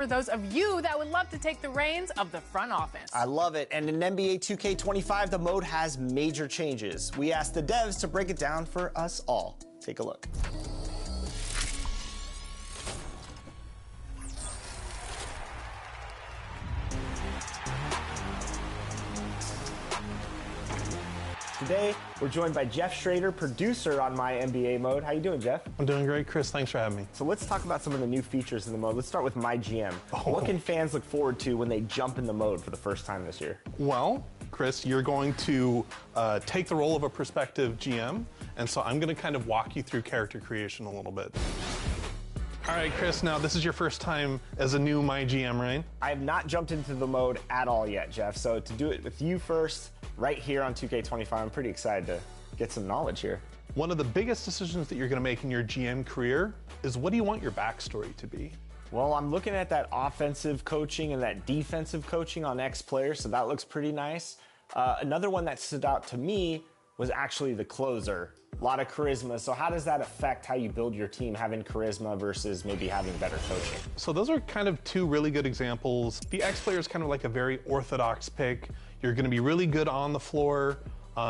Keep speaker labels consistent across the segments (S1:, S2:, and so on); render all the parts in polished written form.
S1: For those of you that would love to take the reins of the front office.
S2: I love it. And in NBA 2K25, the mode has major changes. We asked the devs to break it down for us all. Take a look. Today, we're joined by Jeff Schrader, producer on My NBA Mode. How you doing, Jeff?
S3: I'm doing great, Chris. Thanks for having me.
S2: So let's talk about some of the new features in the mode. Let's start with My GM. What can fans look forward to when they jump in the mode for the first time this year?
S3: Well, Chris, you're going to take the role of a prospective GM, and so I'm going to kind of walk you through character creation a little bit. All right, Chris, now this is your first time as a new My GM, right?
S2: I have not jumped into the mode at all yet, Jeff. So to do it with you first, right here on 2K25, I'm pretty excited to get some knowledge here.
S3: One of the biggest decisions that you're going to make in your GM career is, what do you want your backstory to be?
S2: Well, I'm looking at that offensive coaching and that defensive coaching on X players, so that looks pretty nice. Another one that stood out to me was actually the closer. A lot of charisma. So how does that affect how you build your team, having charisma versus maybe having better coaching?
S3: So those are kind of two really good examples. The X player is kind of like a very orthodox pick. You're going to be really good on the floor.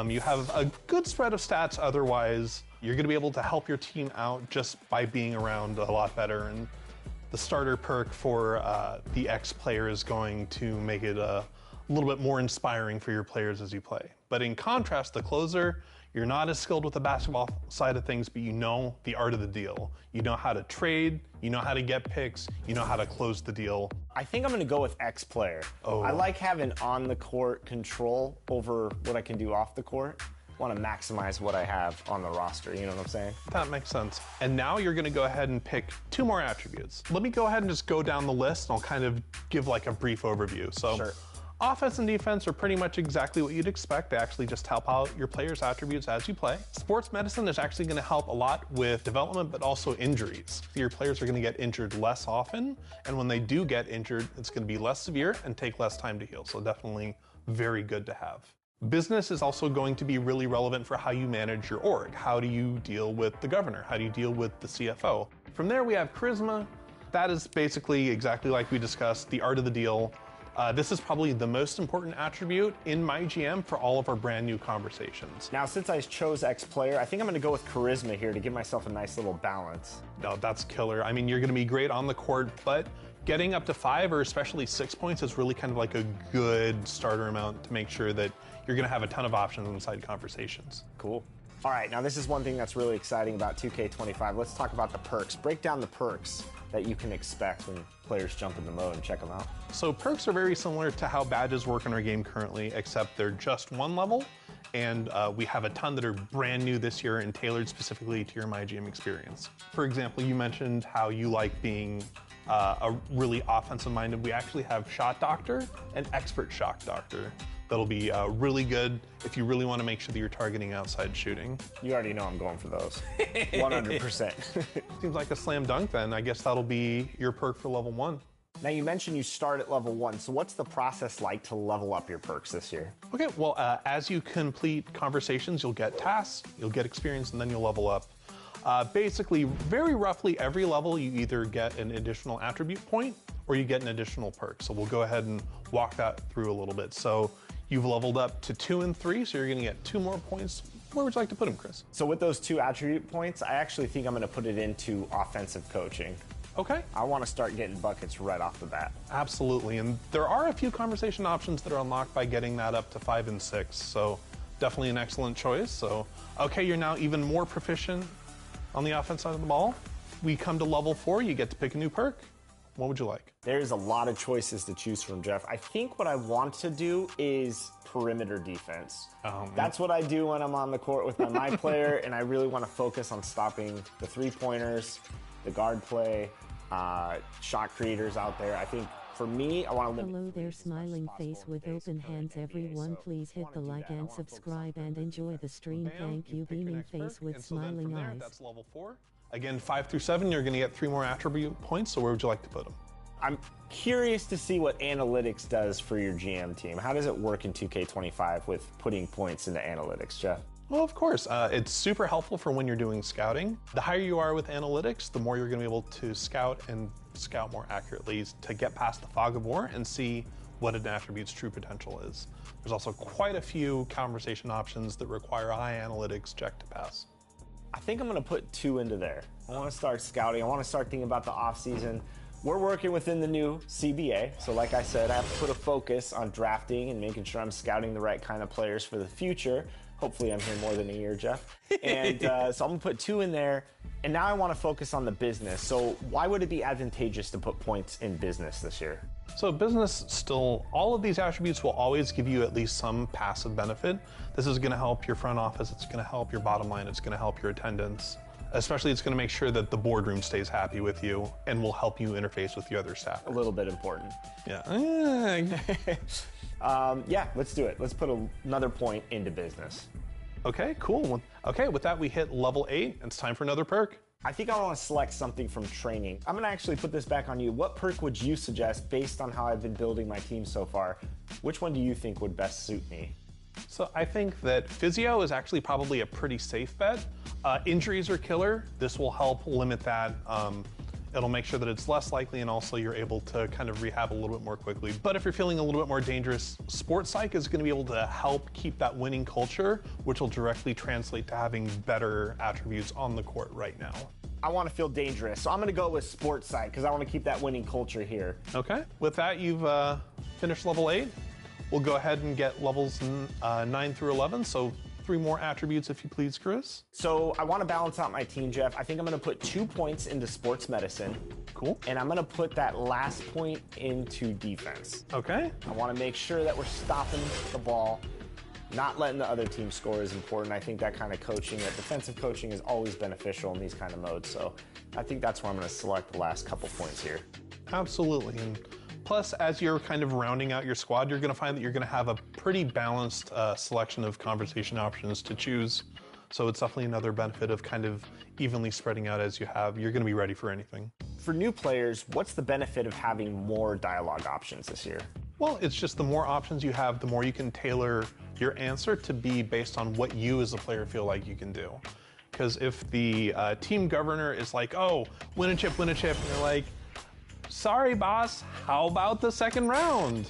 S3: You have a good spread of stats otherwise. You're going to be able to help your team out just by being around a lot better. And the starter perk for the X player is going to make it a little bit more inspiring for your players as you play. But in contrast, the closer, you're not as skilled with the basketball side of things, but you know the art of the deal. You know how to trade, you know how to get picks, you know how to close the deal.
S2: I think I'm going to go with X player. I like having on the court control over what I can do off the court. I want to maximize what I have on the roster, you know what I'm saying?
S3: That makes sense. And now you're going to go ahead and pick two more attributes. Let me go ahead and just go down the list, and I'll kind of give like a brief overview. So.
S2: Sure.
S3: Offense and defense are pretty much exactly what you'd expect. They actually just help out your players' attributes as you play. Sports medicine is actually going to help a lot with development, but also injuries. Your players are going to get injured less often, and when they do get injured, it's going to be less severe and take less time to heal. So definitely very good to have. Business is also going to be really relevant for how you manage your org. How do you deal with the governor? How do you deal with the CFO? From there, we have charisma. That is basically exactly like we discussed, the art of the deal. This is probably the most important attribute in My GM for all of our brand new conversations.
S2: Now, since I chose X player, I think I'm going to go with charisma here to give myself a nice little balance.
S3: No, that's killer. I mean, you're going to be great on the court, but getting up to 5 or especially 6 points is really kind of like a good starter amount to make sure that you're going to have a ton of options inside conversations.
S2: Cool. All right, now this is one thing that's really exciting about 2K25. Let's talk about the perks. Break down the perks that you can expect when players jump in the mode and check them out.
S3: So perks are very similar to how badges work in our game currently, except they're just one level, and we have a ton that are brand new this year and tailored specifically to your My GM experience. For example, you mentioned how you like being a really offensive-minded. We actually have Shot Doctor and Expert Shot Doctor. That'll be really good if you really want to make sure that you're targeting outside shooting.
S2: You already know I'm going for those. 100%.
S3: Seems like a slam dunk then. I guess that'll be your perk for level 1.
S2: Now, you mentioned you start at level 1, so what's the process like to level up your perks this year?
S3: Okay, well, as you complete conversations, you'll get tasks, you'll get experience, and then you'll level up. Basically, very roughly every level, you either get an additional attribute point or you get an additional perk. So we'll go ahead and walk that through a little bit. So you've leveled up to 2 and 3, so you're going to get 2 more points. Where would you like to put them, Chris?
S2: So with those 2 attribute points, I actually think I'm going to put it into offensive coaching.
S3: Okay.
S2: I want to start getting buckets right off the bat.
S3: Absolutely, and there are a few conversation options that are unlocked by getting that up to 5 and 6, so definitely an excellent choice. So, okay, you're now even more proficient on the offense side of the ball. We come to level 4, you get to pick a new perk. What would you like?
S2: There's a lot of choices to choose from, Jeff. I think what I want to do is perimeter defense. That's what I do when I'm on the court with my player, and I really want to focus on stopping the three-pointers, the guard play, shot creators out there. I think for me, I want to limit.
S4: Hello there, smiling face with open hands. Everyone, please hit the like and subscribe and enjoy the stream. Thank you, beaming face with smiling eyes.
S3: That's level 4. Again, 5 through 7, you're going to get 3 more attribute points. So where would you like to put them?
S2: I'm curious to see what analytics does for your GM team. How does it work in 2K25 with putting points into analytics, Jeff?
S3: Well, of course. It's super helpful for when you're doing scouting. The higher you are with analytics, the more you're going to be able to scout and scout more accurately to get past the fog of war and see what an attribute's true potential is. There's also quite a few conversation options that require high analytics check to pass.
S2: I think I'm going to put 2 into there. I want to start scouting. I want to start thinking about the offseason. We're working within the new CBA, so like I said, I have to put a focus on drafting and making sure I'm scouting the right kind of players for the future. Hopefully I'm here more than a year, Jeff. And so I'm going to put 2 in there. And now I want to focus on the business. So why would it be advantageous to put points in business this year?
S3: So business still, all of these attributes will always give you at least some passive benefit. This is going to help your front office, it's going to help your bottom line, it's going to help your attendance. Especially it's going to make sure that the boardroom stays happy with you and will help you interface with the other staff.
S2: A little bit important.
S3: Yeah.
S2: Yeah, let's do it. Let's put another point into business.
S3: Okay, cool. Okay, with that we hit level 8. It's time for another perk.
S2: I think I want to select something from training. I'm going to actually put this back on you. What perk would you suggest based on how I've been building my team so far? Which one do you think would best suit me?
S3: So I think that physio is actually probably a pretty safe bet. Injuries are killer. This will help limit that. It'll make sure that it's less likely, and also you're able to kind of rehab a little bit more quickly. But if you're feeling a little bit more dangerous, Sports Psych is going to be able to help keep that winning culture, which will directly translate to having better attributes on the court right now.
S2: I want to feel dangerous, so I'm going to go with Sports Psych because I want to keep that winning culture here.
S3: Okay. With that, you've finished level 8. We'll go ahead and get levels 9 through 11. So 3 more attributes, if you please, Chris.
S2: So I want to balance out my team, Jeff. I think I'm going to put 2 points into sports medicine.
S3: Cool.
S2: And I'm going to put that last point into defense.
S3: Okay.
S2: I want to make sure that we're stopping the ball. Not letting the other team score is important. I think that kind of coaching, that defensive coaching, is always beneficial in these kind of modes. So I think that's where I'm going to select the last couple points here.
S3: Absolutely. And plus, as you're kind of rounding out your squad, you're going to find that you're going to have a pretty balanced selection of conversation options to choose. So it's definitely another benefit of kind of evenly spreading out as you have. You're going to be ready for anything.
S2: For new players, what's the benefit of having more dialogue options this year?
S3: Well, it's just the more options you have, the more you can tailor your answer to be based on what you as a player feel like you can do. Because if the team governor is like, oh, win a chip, and you're like, sorry, boss, how about the second round?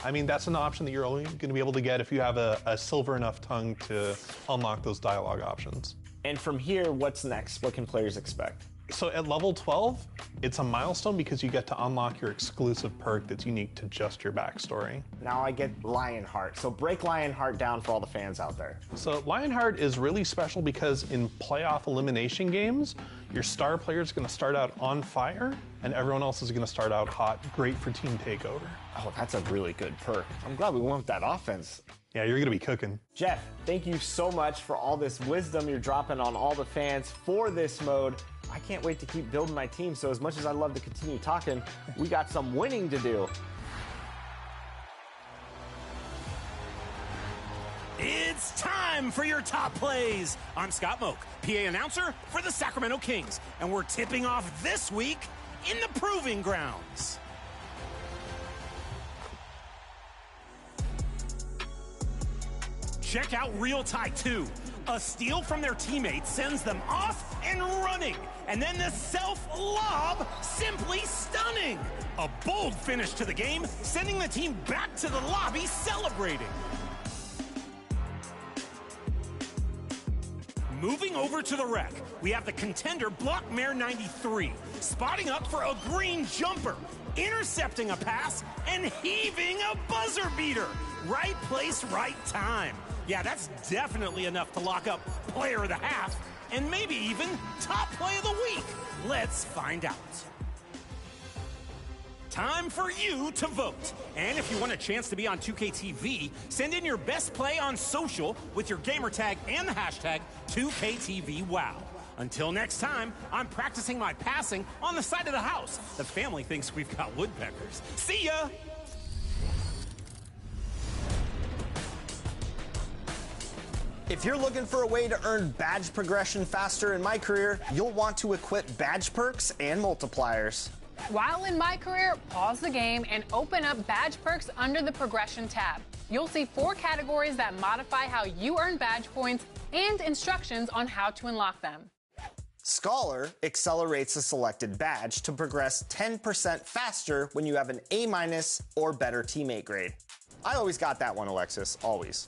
S3: I mean, that's an option that you're only going to be able to get if you have a silver enough tongue to unlock those dialogue options.
S2: And from here, what's next? What can players expect?
S3: So at level 12, it's a milestone because you get to unlock your exclusive perk that's unique to just your backstory.
S2: Now I get Lionheart. So break Lionheart down for all the fans out there.
S3: So Lionheart is really special because in playoff elimination games, your star player is going to start out on fire and everyone else is going to start out hot. Great for team takeover.
S2: Oh, that's a really good perk. I'm glad we went with that offense.
S3: Yeah, you're going to be cooking.
S2: Jeff, thank you so much for all this wisdom you're dropping on all the fans for this mode. I can't wait to keep building my team, so as much as I'd love to continue talking, we got some winning to do.
S5: It's time for your top plays. I'm Scott Moak, PA announcer for the Sacramento Kings, and we're tipping off this week in the Proving Grounds. Check out Real Tie 2. A steal from their teammate sends them off and running. And then the self-lob, simply stunning. A bold finish to the game, sending the team back to the lobby celebrating. Moving over to the rec, we have the contender Blockmare 93, spotting up for a green jumper, intercepting a pass, and heaving a buzzer beater. Right place, right time. Yeah, that's definitely enough to lock up player of the half, and maybe even top play of the week. Let's find out. Time for you to vote. And if you want a chance to be on 2K TV, send in your best play on social with your gamer tag and the hashtag 2KTVWow. Until next time, I'm practicing my passing on the side of the house. The family thinks we've got woodpeckers. See ya!
S6: If you're looking for a way to earn badge progression faster in My Career, you'll want to equip badge perks and multipliers.
S1: While in My Career, pause the game and open up badge perks under the progression tab. You'll see 4 categories that modify how you earn badge points and instructions on how to unlock them.
S6: Scholar accelerates a selected badge to progress 10% faster when you have an A- or better teammate grade. I always got that one, Alexis, always.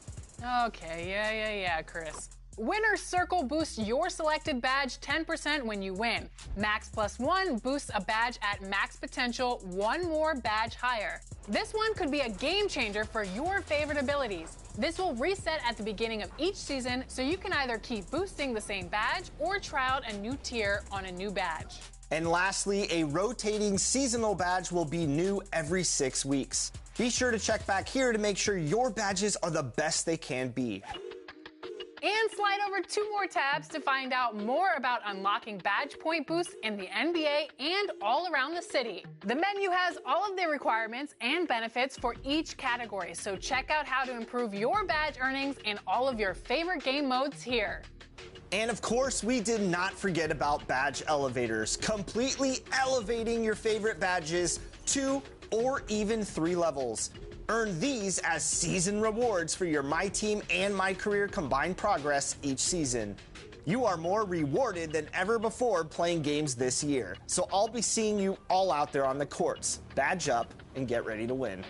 S1: Okay, yeah, Chris. Winner's Circle boosts your selected badge 10% when you win. Max Plus One boosts a badge at max potential one more badge higher. This one could be a game changer for your favorite abilities. This will reset at the beginning of each season, so you can either keep boosting the same badge or try out a new tier on a new badge.
S6: And lastly, a rotating seasonal badge will be new every 6 weeks. Be sure to check back here to make sure your badges are the best they can be.
S1: And slide over 2 more tabs to find out more about unlocking badge point boosts in the NBA and all around the city. The menu has all of the requirements and benefits for each category, so check out how to improve your badge earnings in all of your favorite game modes here.
S6: And of course, we did not forget about badge elevators, completely elevating your favorite badges 2 or even 3 levels. Earn these as season rewards for your My Team and My Career combined progress each season. You are more rewarded than ever before playing games this year. So I'll be seeing you all out there on the courts. Badge up and get ready to win.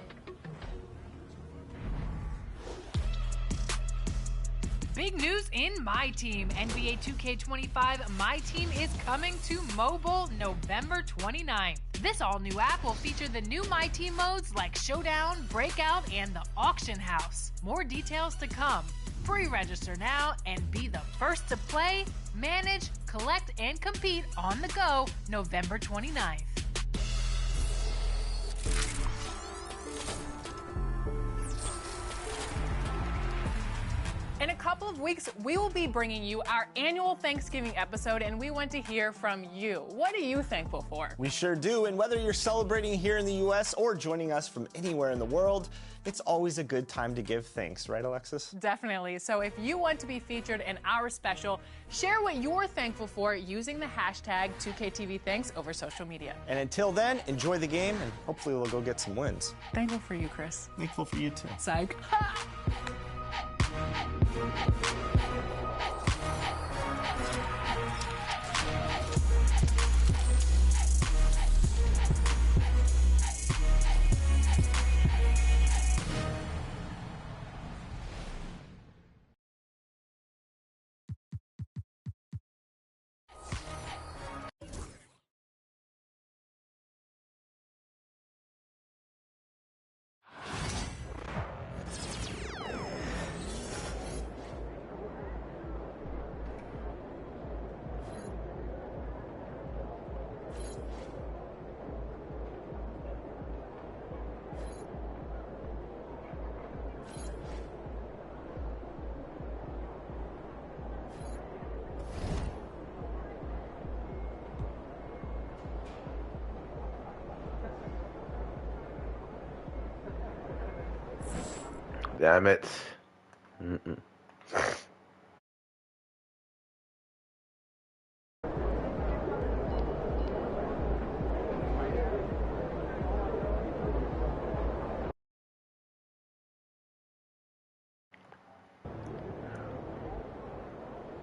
S7: Big news in My Team. NBA 2K25 My Team is coming to mobile November 29th. This all-new app will feature the new My Team modes like Showdown, Breakout, and the Auction House. More details to come. Free register now and be the first to play, manage, collect, and compete on the go November 29th.
S1: In a couple of weeks, we will be bringing you our annual Thanksgiving episode, and we want to hear from you. What are you thankful for?
S6: We sure do, and whether you're celebrating here in the U.S. or joining us from anywhere in the world, it's always a good time to give thanks, right, Alexis?
S1: Definitely. So if you want to be featured in our special, share what you're thankful for using the hashtag 2KTVThanks over social media.
S6: And until then, enjoy the game, and hopefully we'll go get some wins.
S1: Thankful for you, Chris.
S6: Thankful for you, too.
S1: Psych.
S8: Damn it. Mm-mm.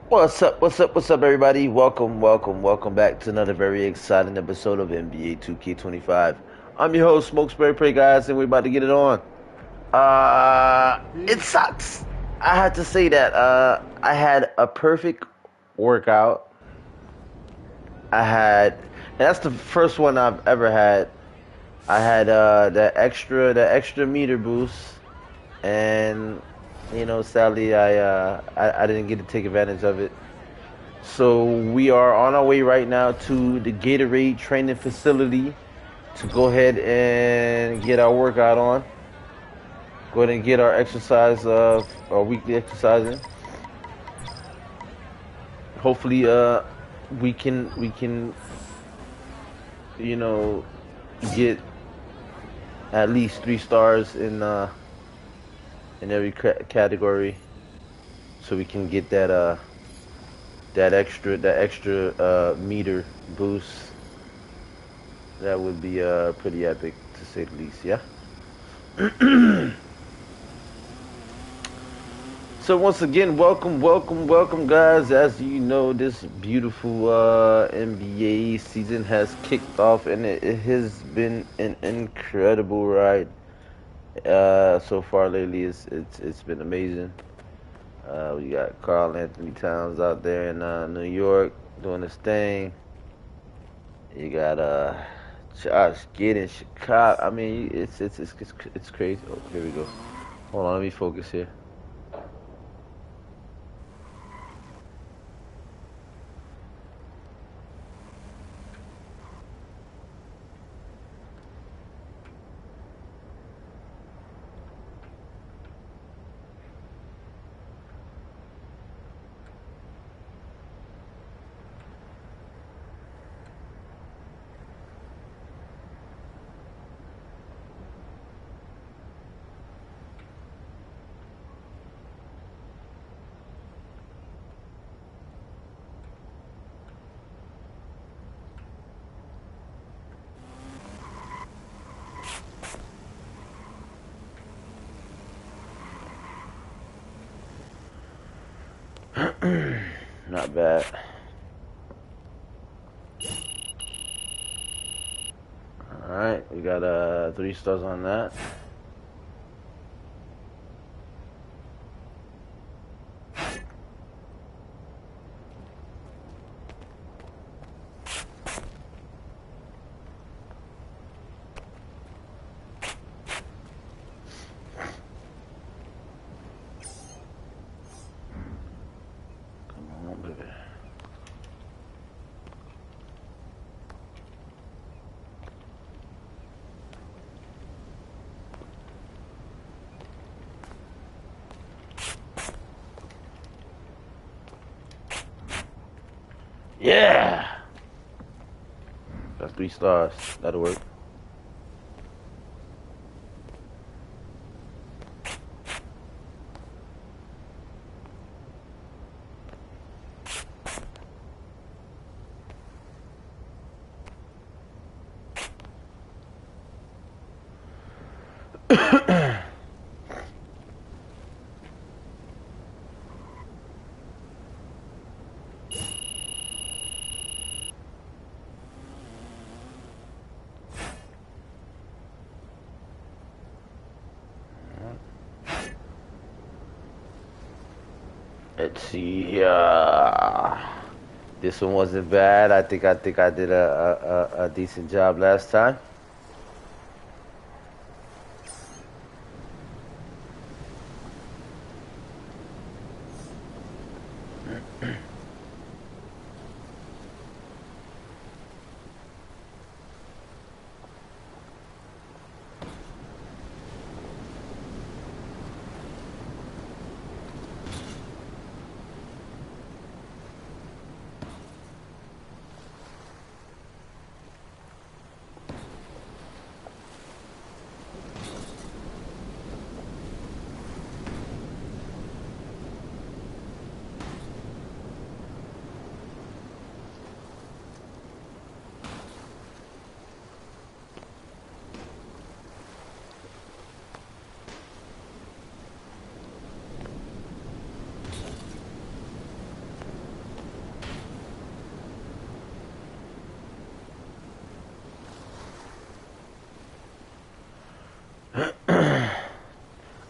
S8: What's up, everybody? Welcome back to another very exciting episode of NBA 2K25. I'm your host, Smokesberry Prey, guys, and we're about to get it on. It sucks. I had to say that. I had a perfect workout. And that's the first one I've ever had. I had the extra meter boost, and sadly I didn't get to take advantage of it. So we are on our way right now to the Gatorade training facility to go ahead and get our workout on. Go ahead and get our exercise, our weekly exercising. Hopefully, we can, get at least 3 stars in every category, so we can get that extra meter boost. That would be pretty epic, to say the least. Yeah. So once again, welcome, guys. As you know, this beautiful NBA season has kicked off, and it has been an incredible ride so far lately. It's been amazing. We got Karl Anthony Towns out there in New York doing his thing. You got Josh Giddey in Chicago. I mean, it's crazy. Oh, here we go. Hold on, let me focus here. Not bad. Alright, we got 3 stars on that. Yeah! That's 3 stars. That'll work. Let's see. This one wasn't bad. I think I did a decent job last time.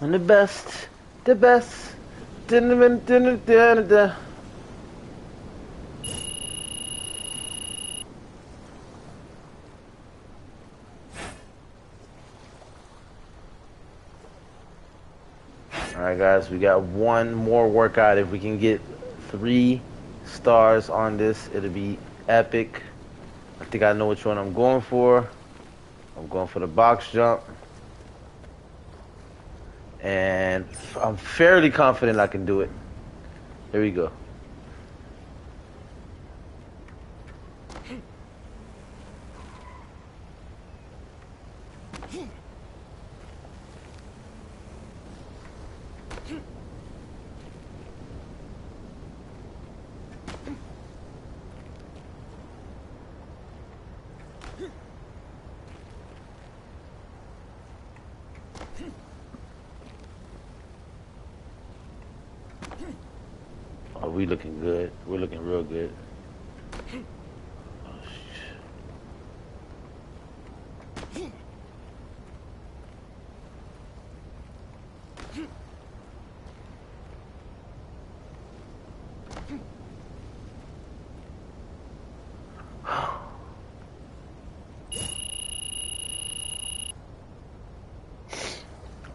S8: I'm the best. Alright guys, we got one more workout. If we can get 3 stars on this, it'll be epic. I think I know which one I'm going for. I'm going for the box jump. And I'm fairly confident I can do it. Here we go. we looking good. We're looking real good.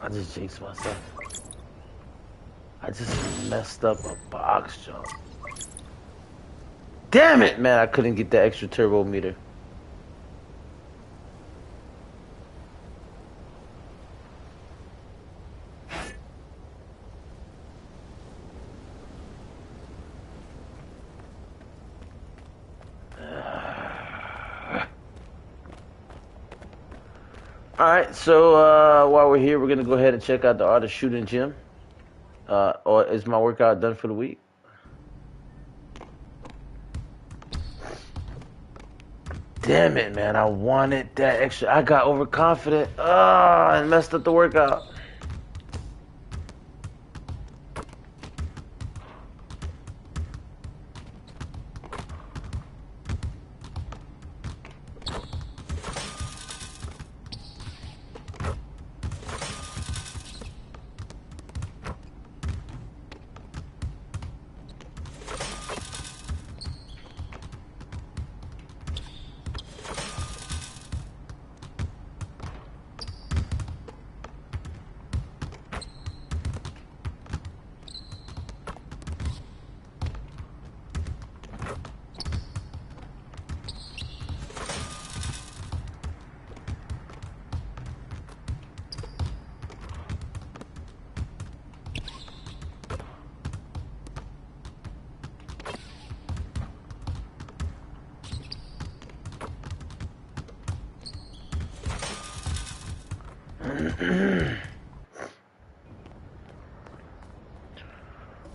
S8: I just jinxed myself. I just messed up a box jump. Damn it, man, I couldn't get the extra turbo meter. Alright, so while we're here, we're going to go ahead and check out the Art of Shooting Gym. Or is my workout done for the week? Damn it, man. I wanted that extra. I got overconfident. And messed up the workout.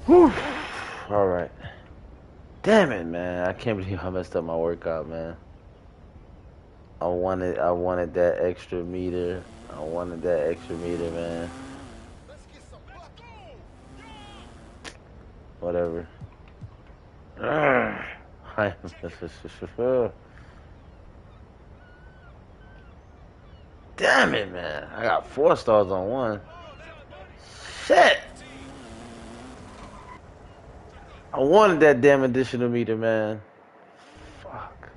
S8: Whew. All right. Damn it, man. I can't believe I messed up my workout, man. I wanted that extra meter. I wanted that extra meter, man. Whatever. Damn it, man. I got 4 stars on one. Shit. I wanted that damn additional meter, man. Fuck.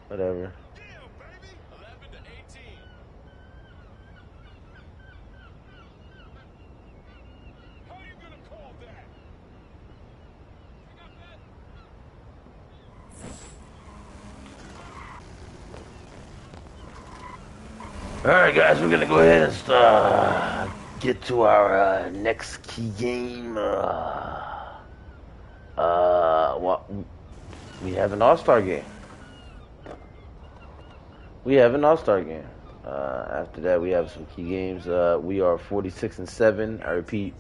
S8: Whatever. Alright guys, we're gonna go ahead and get to our next key game. We have an all-star game. After that, we have some key games. We are 46-7. I repeat,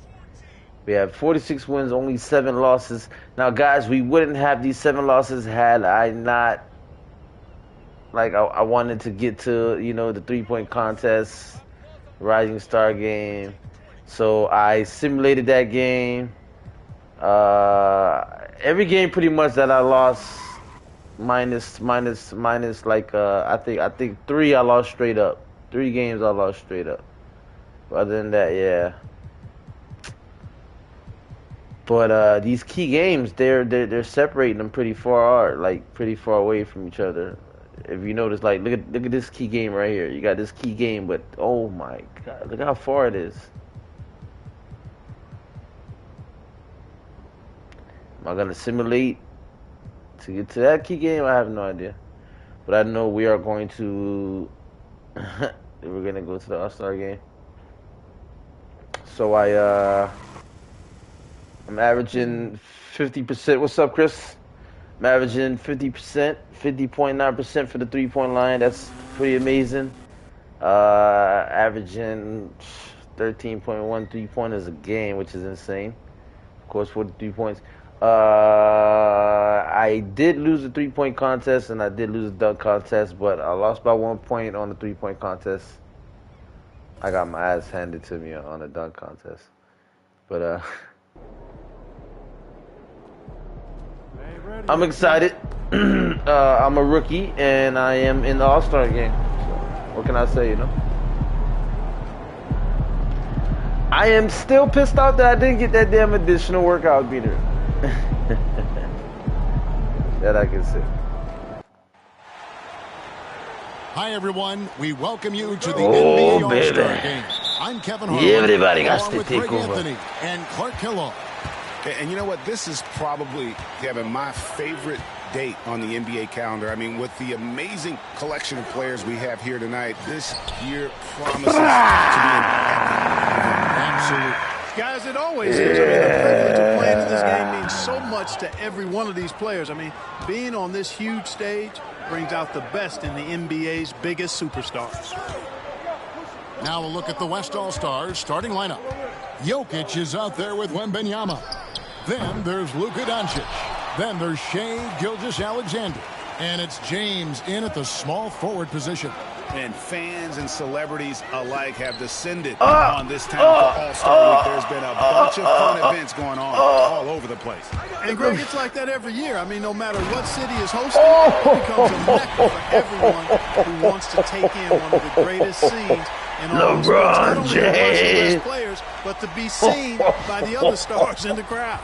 S8: we have 46 wins, only 7 losses. Now, guys, we wouldn't have these 7 losses had I not. I wanted to get to, the 3-point contest, Rising Star game. So I simulated that game. Every game pretty much that I lost, minus I think 3 I lost straight up. 3 games I lost straight up. But other than that, yeah. But these key games, they're separating them pretty far, pretty far away from each other. If you notice, look at this key game right here. You got this key game, but oh my god, look how far it is. Am I gonna simulate to get to that key game? I have no idea, but I know we are going to. We're gonna go to the All-Star game. So I'm averaging 50%. What's up, Chris? I'm averaging 50%, 50.9% for the 3-point line. That's pretty amazing. Averaging 13.1 3-pointers a game, which is insane. Of course, 43 points. I did lose the 3-point contest and I did lose the dunk contest, but I lost by 1 point on the 3-point contest. I got my ass handed to me on the dunk contest. But I'm excited. I'm a rookie, and I am in the All-Star game. So, what can I say, you know? I am still pissed off that I didn't get that damn additional workout beater. That I can say.
S9: Hi, everyone. We welcome you to the NBA All-Star Game. I'm Kevin Harlan.
S8: Everybody got to
S9: with
S8: take
S9: Greg
S8: over.
S9: Anthony and Clark Kellogg.
S10: And you know what? This is probably, Kevin, my favorite date on the NBA calendar. I mean, with the amazing collection of players we have here tonight, this year promises to be an
S9: Absolutely.
S11: Guys, it always is. I mean, the privilege of playing in this game means so much to every one of these players. I mean, being on this huge stage brings out the best in the NBA's biggest superstars.
S9: Now a look at the West All-Stars starting lineup. Jokic is out there with Wembanyama. Then there's Luka Doncic. Then there's Shai Gilgeous-Alexander. And it's James in at the small forward position.
S10: And fans and celebrities alike have descended on this time for All-Star Week. There's been a bunch of fun events going on all over the place.
S11: And, Greg, it's like that every year. I mean, no matter what city is hosting, it becomes a mecca for everyone who wants to take in one of the greatest scenes in all of sports. Not only to watch the best players, but to be seen by the other stars in the crowd.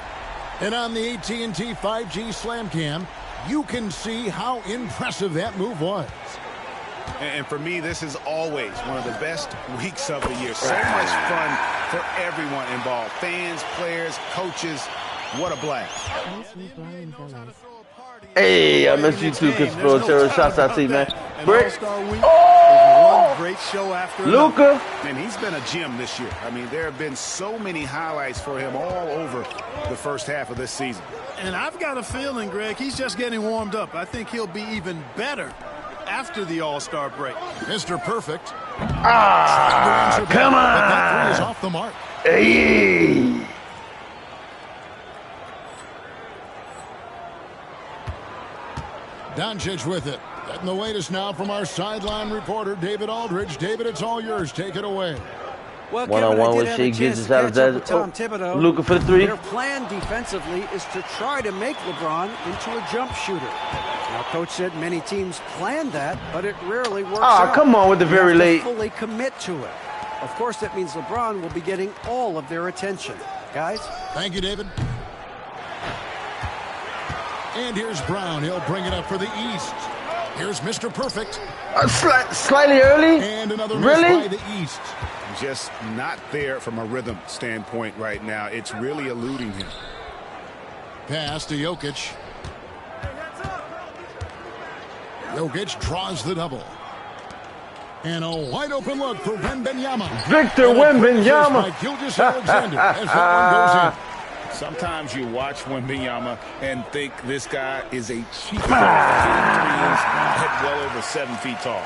S9: And on the AT&T 5G Slam Cam, you can see how impressive that move was.
S10: And for me, this is always one of the best weeks of the year. So much fun for everyone involved. Fans, players, coaches. What a blast.
S8: Hey, I miss you too, Chris Terror. Shouts out to you, man. Brick.
S11: One great show after
S8: Luka.
S10: And he's been a gem this year. I mean, there have been so many highlights for him all over the first half of this season.
S11: And I've got a feeling, Greg, he's just getting warmed up. I think he'll be even better after the All-Star break.
S9: Mr. Perfect.
S8: Come on.
S9: But that three is off the mark.
S8: Hey.
S9: Doncic with it. Getting the latest now from our sideline reporter, David Aldridge. David, it's all yours. Take it away.
S12: Well,
S8: One-on-one with Shai Gilgeous-Alexander. Luka for the three.
S12: Their plan defensively is to try to make LeBron into a jump shooter. Now, Coach said many teams plan that, but it rarely works out.
S8: Come on with the very late.
S12: Fully commit to it. Of course, that means LeBron will be getting all of their attention. Guys?
S9: Thank you, David. And here's Brown. He'll bring it up for the East. Here's Mr. Perfect.
S8: Slightly early.
S9: And another miss by the East.
S10: Just not there from a rhythm standpoint right now. It's really eluding him.
S9: Pass to Jokic. Jokic draws the double. And a wide open look for Wembanyama.
S8: Victor Wembanyama.
S9: Gilgeous-Alexander as that one goes in.
S10: Sometimes you watch Wembanyama and think this guy is a cheat code. At well over 7 feet tall.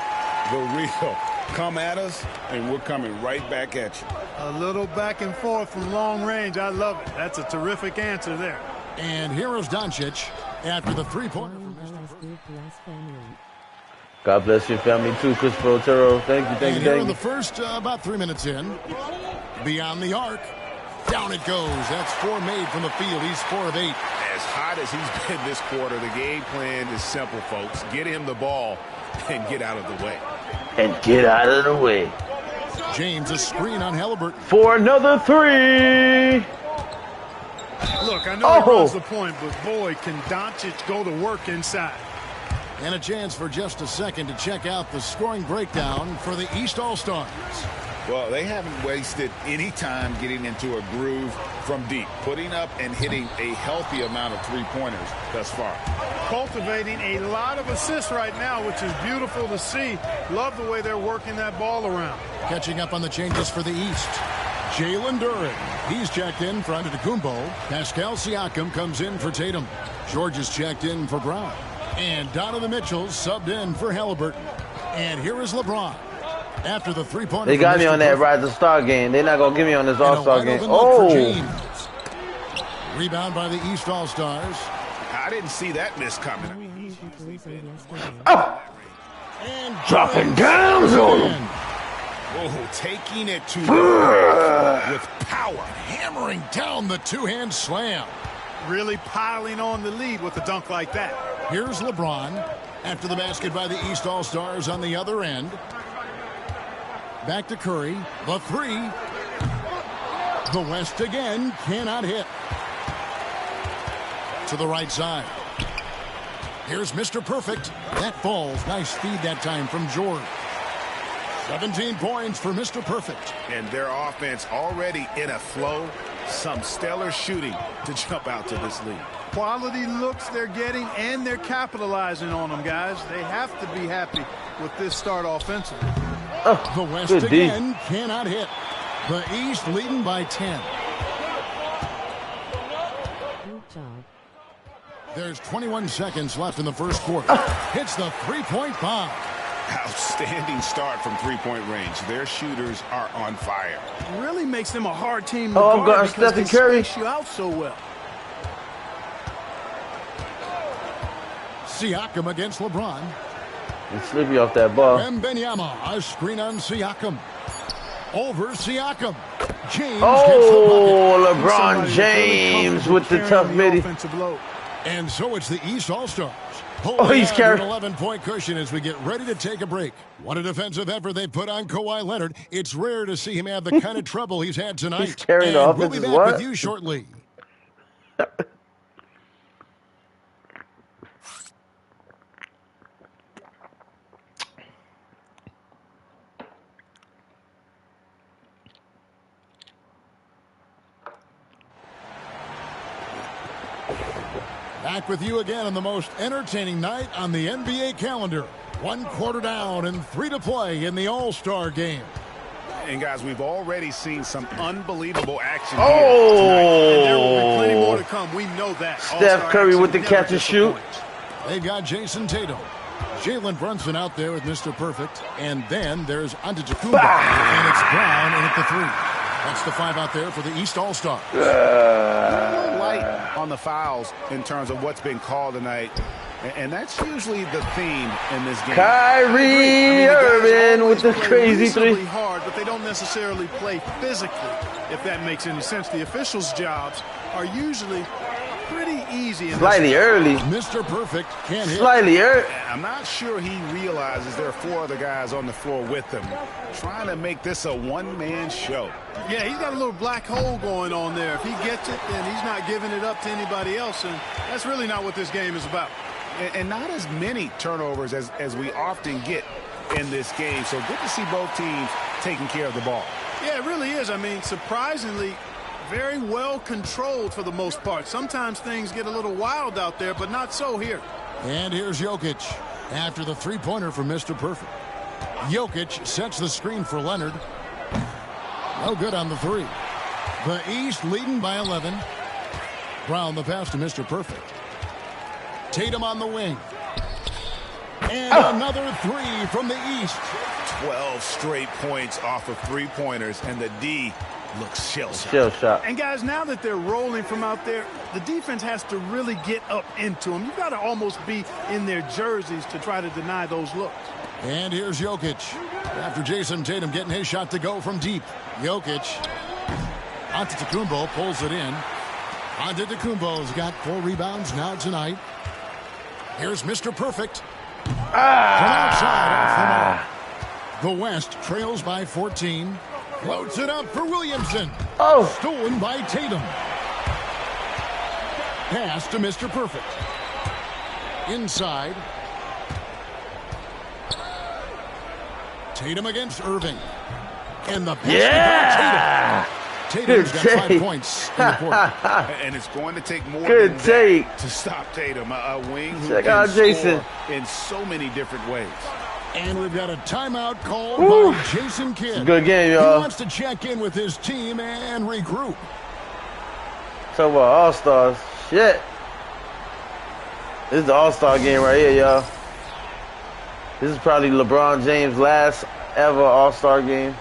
S10: The real come at us, and we're coming right back at you.
S11: A little back and forth from long range. I love it. That's a terrific answer there.
S9: And here is Doncic after the three-pointer.
S8: God bless your family too, Chris Otero. Thank you, thank you,
S9: Here
S8: thank
S9: in
S8: you.
S9: the first, about 3 minutes in, beyond the arc, down it goes. That's 4 made from the field. He's 4 of 8.
S10: As hot as he's been this quarter, the game plan is simple, folks. Get him the ball and get out of the way.
S8: And get out of the way.
S9: James, a screen on Halliburton.
S8: For another 3.
S11: Look, I know he runs the point, but boy, can Doncic go to work inside.
S9: And a chance for just a second to check out the scoring breakdown for the East All-Stars.
S10: Well, they haven't wasted any time getting into a groove from deep, putting up and hitting a healthy amount of three-pointers thus far.
S11: Cultivating a lot of assists right now, which is beautiful to see. Love the way they're working that ball around.
S9: Catching up on the changes for the East. Jalen Duren. He's checked in for Antetokounmpo. Pascal Siakam comes in for Tatum. George is checked in for Brown. And Donovan Mitchell subbed in for Halliburton. And here is LeBron. After the three-pointer.
S8: They got me on that Rise of Star game. They're not going to get me on this All-Star game. Oh!
S9: Rebound by the East All-Stars.
S10: I didn't see that miss coming.
S8: Oh!
S9: And
S8: dropping down on him.
S10: Oh, taking it to the with power.
S9: Hammering down the two-hand slam.
S11: Really piling on the lead with a dunk like that.
S9: Here's LeBron after the basket by the East All-Stars on the other end. Back to Curry. The three. The West again cannot hit. To the right side. Here's Mr. Perfect. That falls. Nice feed that time from George. 17 points for Mr. Perfect.
S10: And their offense already in a flow. Some stellar shooting to jump out to this lead.
S11: Quality looks they're getting, and they're capitalizing on them, guys. They have to be happy with this start offensively.
S9: The West again cannot hit. The East leading by 10.
S4: Good job.
S9: There's 21 seconds left in the first quarter. Hits the three-point bomb.
S10: Outstanding start from three-point range. Their shooters are on fire.
S11: Really makes them a hard team to
S8: I'm
S11: guard
S8: going
S11: because they
S8: Stephen Curry.
S11: space you out so well.
S9: Siakam against LeBron.
S8: He's slippy off that ball.
S9: Wembanyama, a screen on Siakam. Over Siakam. James
S8: Oh, LeBron James with the tough midi.
S9: And so it's the East All-Stars.
S8: Oh, he's carrying
S9: an 11-point cushion as we get ready to take a break. What a defensive effort they put on Kawhi Leonard. It's rare to see him have the kind of trouble he's had tonight.
S8: He's carrying the offense.
S9: We'll be back with you shortly. Back with you again on the most entertaining night on the NBA calendar. 1 quarter down and 3 to play in the All-Star game.
S10: And guys, we've already seen some unbelievable action
S8: here
S11: tonight. And there will be plenty more to come. We know that.
S8: Steph Curry with the catch and shoot.
S9: They've got Jason Tatum. Jalen Brunson out there with Mr. Perfect. And then there's Antetokounmpo. And it's Brown in at the 3. That's the 5 out there for the East All-Stars.
S10: A little light on the fouls in terms of what's been called tonight. And that's usually the theme in this game.
S8: Kyrie Irving with the crazy 3.
S11: Hard, but they don't necessarily play physically, if that makes any sense. The officials' jobs are usually pretty easy.
S8: Slightly early.
S9: Mr. Perfect can't hit.
S8: Slightly early.
S10: I'm not sure he realizes there are 4 other guys on the floor with him, trying to make this a one-man show.
S11: Yeah, he's got a little black hole going on there. If he gets it, then he's not giving it up to anybody else, and that's really not what this game is about.
S10: And not as many turnovers as we often get in this game, so good to see both teams taking care of the ball.
S11: Yeah, it really is. I mean, surprisingly, very well controlled for the most part. Sometimes things get a little wild out there, but not so here.
S9: And here's Jokic after the three-pointer from Mr. Perfect. Jokic sets the screen for Leonard. No good on the 3. The East leading by 11. Brown the pass to Mr. Perfect. Tatum on the wing. And another 3 from the East.
S10: 12 straight points off of three-pointers, and the D looks shell-shocked.
S8: Shell-shocked.
S11: And guys, now that they're rolling from out there, the defense has to really get up into them. You've got to almost be in their jerseys to try to deny those looks.
S9: And here's Jokic. After Jason Tatum getting his shot to go from deep. Jokic. Antetokounmpo pulls it in. Antetokounmpo's got 4 rebounds now tonight. Here's Mr. Perfect. From outside off the mark. The West trails by 14. Floats it up for Williamson. Stolen by Tatum. Pass to Mr. Perfect. Inside. Tatum against Irving. And the pass by Tatum. Tatum's got 5 points in the quarter.
S10: And it's going to take more
S8: Good
S10: than
S8: take.
S10: that to stop Tatum. A wing who
S8: Check
S10: can
S8: out Jason.
S10: score in so many different ways.
S9: And we've got a timeout called by Jason Kidd.
S8: Good game, y'all.
S9: He wants to check in with his team and regroup.
S8: Talk about All-Stars. Shit. This is the All-Star game right here, y'all. This is probably LeBron James' last ever All-Star game.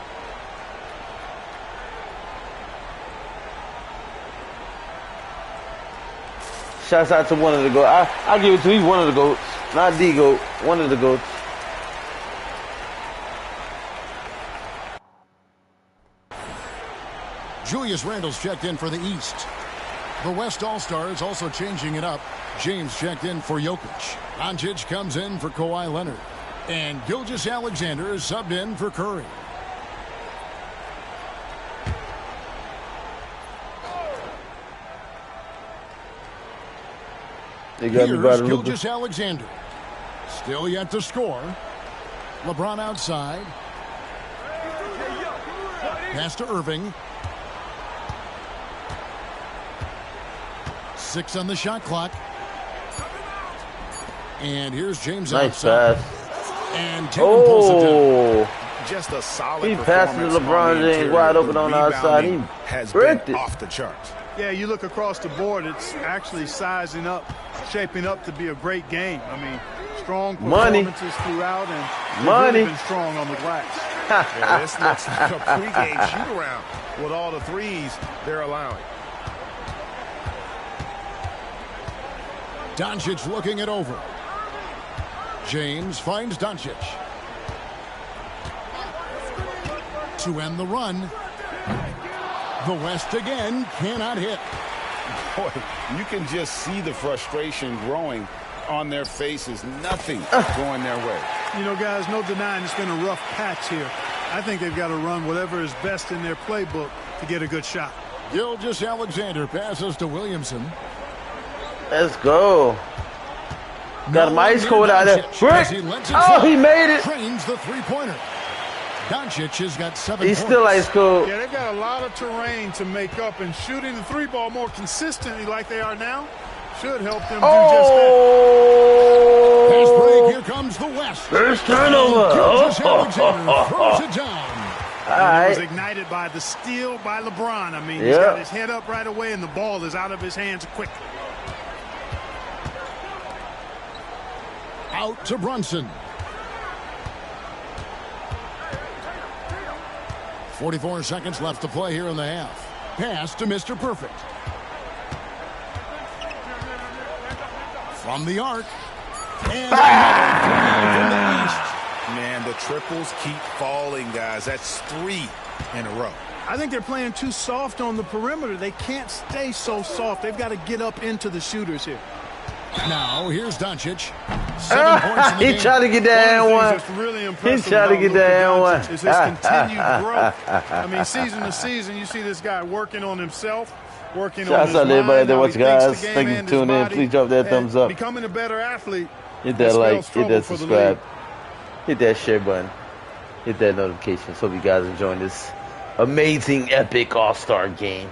S8: Shouts out to one of the GOATs. I'll give it to he's one of the GOATs. Not the GOAT. One of the GOATs.
S9: Julius Randle's checked in for the East. The West All-Stars also changing it up. James checked in for Jokic. Doncic comes in for Kawhi Leonard. And Gilgeous-Alexander is subbed in for Curry. Here's Gilgeous-Alexander. Still yet to score. LeBron outside. Pass to Irving. 6 on the shot clock. And here's James outside. And Tatum pulls it down.
S10: Just a solid
S8: he passed to LeBron James wide open on the outside. He
S10: has
S8: bricked
S10: been
S8: it.
S10: off the charts.
S11: Yeah, you look across the board, it's actually sizing up, shaping up to be a great game. I mean, strong performances throughout, and really been strong on the glass.
S10: Yeah, this looks like a pregame shoot-around with all the threes they're allowing.
S9: Doncic looking it over. James finds Doncic. To end the run. The West again cannot hit.
S10: Boy, you can just see the frustration growing on their faces. Nothing going their way.
S11: You know, guys, no denying it's been a rough patch here. I think they've got to run whatever is best in their playbook to get a good shot.
S9: Gilgeous-Alexander passes to Williamson.
S8: Let's go. Got him ice cold out there. Oh, he made it.
S9: Trains the three-pointer. Doncic has got 7
S8: He's
S9: points.
S8: still ice cold.
S11: Yeah, they've got a lot of terrain to make up, and shooting the three ball more consistently like they are now should help them do just that.
S9: Fast break, here comes the West.
S8: First turnover.
S9: Gilgeous-Alexander throws it down.
S11: He was ignited by the steal by LeBron. I mean, he's got his head up right away, and the ball is out of his hands quick.
S9: Out to Brunson. 44 seconds left to play here in the half. Pass to Mr. Perfect. From the arc. And from the east.
S10: Man, the triples keep falling, guys. That's 3 in a row.
S11: I think they're playing too soft on the perimeter. They can't stay so soft. They've got to get up into the shooters here.
S9: Now, here's Doncic. 7 points in the game.
S8: He tried to get that one.
S11: Really
S8: He tried to get that one.
S11: Is his continued growth. I mean, season to season, you see this guy working on himself, working on his mind.
S8: Shouts out to everybody that
S11: how
S8: watch,
S11: he thinks
S8: guys.
S11: the game
S8: Thank you
S11: and
S8: for tuning
S11: his
S8: in.
S11: body,
S8: Please drop that thumbs up.
S11: Becoming a better athlete.
S8: Hit that like, hit that
S11: for the
S8: subscribe, hit that share button, hit that notification. So you guys enjoying this amazing, epic All-Star game.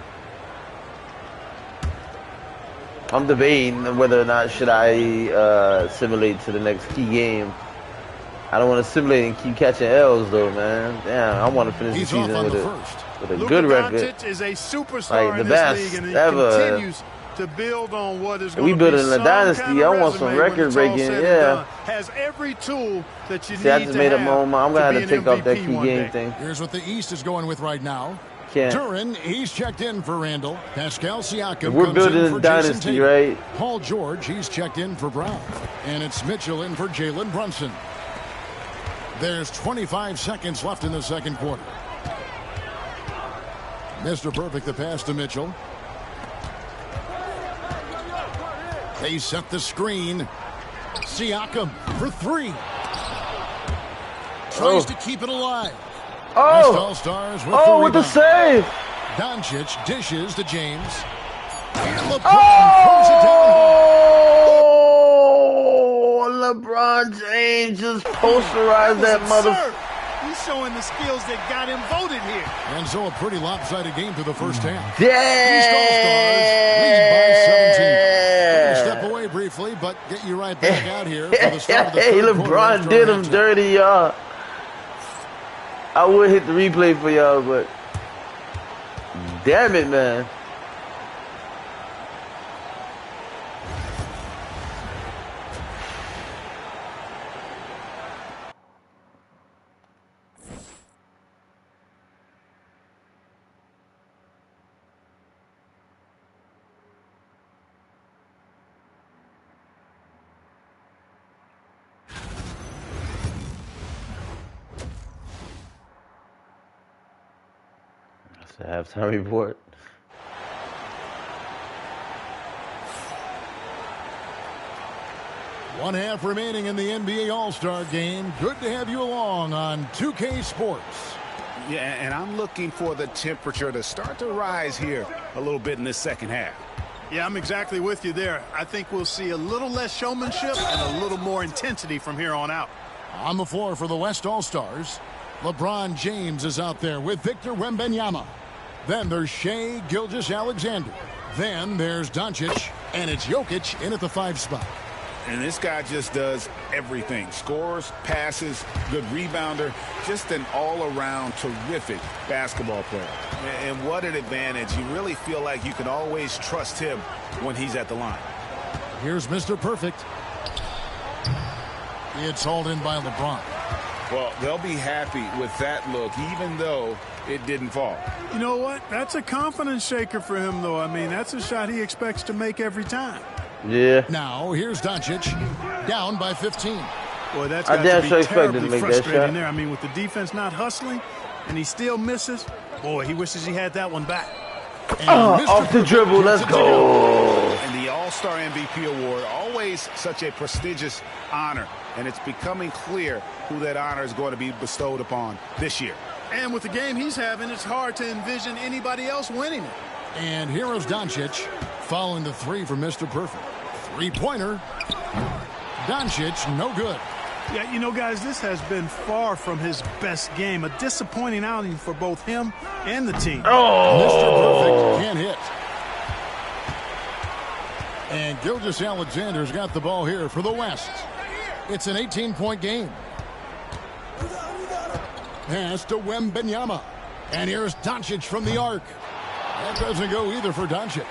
S8: I'm debating whether or not should I simulate to the next key game. I don't want to simulate and keep catching L's though, man. Damn, I want to finish the season with a good record.
S11: Doncic is a superstar
S8: like the
S11: in
S8: best
S11: this league, and he
S8: ever.
S11: continues to build on what is going
S8: We
S11: to
S8: building
S11: be
S8: a dynasty. I want some record breaking. Yeah.
S11: Has every tool that you
S8: See, I
S11: need
S8: just
S11: to
S8: made up
S11: have
S8: my own mind. I'm gonna have to take off that
S11: MVP
S8: key
S11: one
S8: game
S11: day.
S8: thing.
S9: Here's what the East is going with right now.
S8: Can't.
S9: Duren, he's checked in for Randall. Pascal Siakam
S8: We're
S9: comes
S8: building
S9: in
S8: a
S9: for
S8: dynasty,
S9: Jason Tatum.
S8: right?
S9: Paul George, he's checked in for Brown. And it's Mitchell in for Jalen Brunson. There's 25 seconds left in the second quarter. Mr. Perfect, the pass to Mitchell. They set the screen. Siakam for 3. Tries to keep it alive. West All-Stars with the
S8: with the save.
S9: Doncic dishes to James. And LeBron throws it down.
S8: LeBron James just posterized that mother.
S11: He's showing the skills that got him voted here.
S9: And so a pretty lopsided game through the first half.
S8: Yeah.
S9: East All-Stars lead by 17. We'll step away briefly, but get you right back out here for the start of the
S8: Hey,
S9: third quarter
S8: LeBron
S9: after
S8: did
S9: our
S8: him
S9: halftime.
S8: dirty, y'all. I would hit the replay for y'all, but damn it, man. That's the halftime report.
S9: 1 half remaining in the NBA All-Star game. Good to have you along on 2K Sports.
S10: Yeah, and I'm looking for the temperature to start to rise here a little bit in this second half.
S11: Yeah, I'm exactly with you there. I think we'll see a little less showmanship and a little more intensity from here on out.
S9: On the floor for the West All-Stars, LeBron James is out there with Victor Wembanyama. Then there's Shai Gilgeous-Alexander. Then there's Doncic, and it's Jokic in at the 5 spot.
S10: And this guy just does everything. Scores, passes, good rebounder, just an all-around terrific basketball player. And what an advantage. You really feel like you can always trust him when he's at the line.
S9: Here's Mr. Perfect. It's hauled in by LeBron.
S10: Well, they'll be happy with that look, even though it didn't fall.
S11: You know what? That's a confidence shaker for him, though. I mean, that's a shot he expects to make every time.
S8: Yeah.
S9: Now, here's Doncic, down by 15.
S11: Boy, that's got to be terribly frustrating there. I mean, with the defense not hustling, and he still misses, boy, he wishes he had that one back.
S8: Off the dribble, let's go.
S10: And the All-Star MVP award, always such a prestigious honor, and it's becoming clear who that honor is going to be bestowed upon this year.
S11: And with the game he's having, it's hard to envision anybody else winning it.
S9: And here is Doncic, following the 3 from Mr. Perfect. 3-pointer. Doncic, no good.
S11: Yeah, you know, guys, this has been far from his best game. A disappointing outing for both him and the team.
S9: Mr. Perfect can't hit. And Gilgeous-Alexander's got the ball here for the West. It's an 18-point game. Pass to Wembanyama. And here's Doncic from the arc. That doesn't go either for Doncic.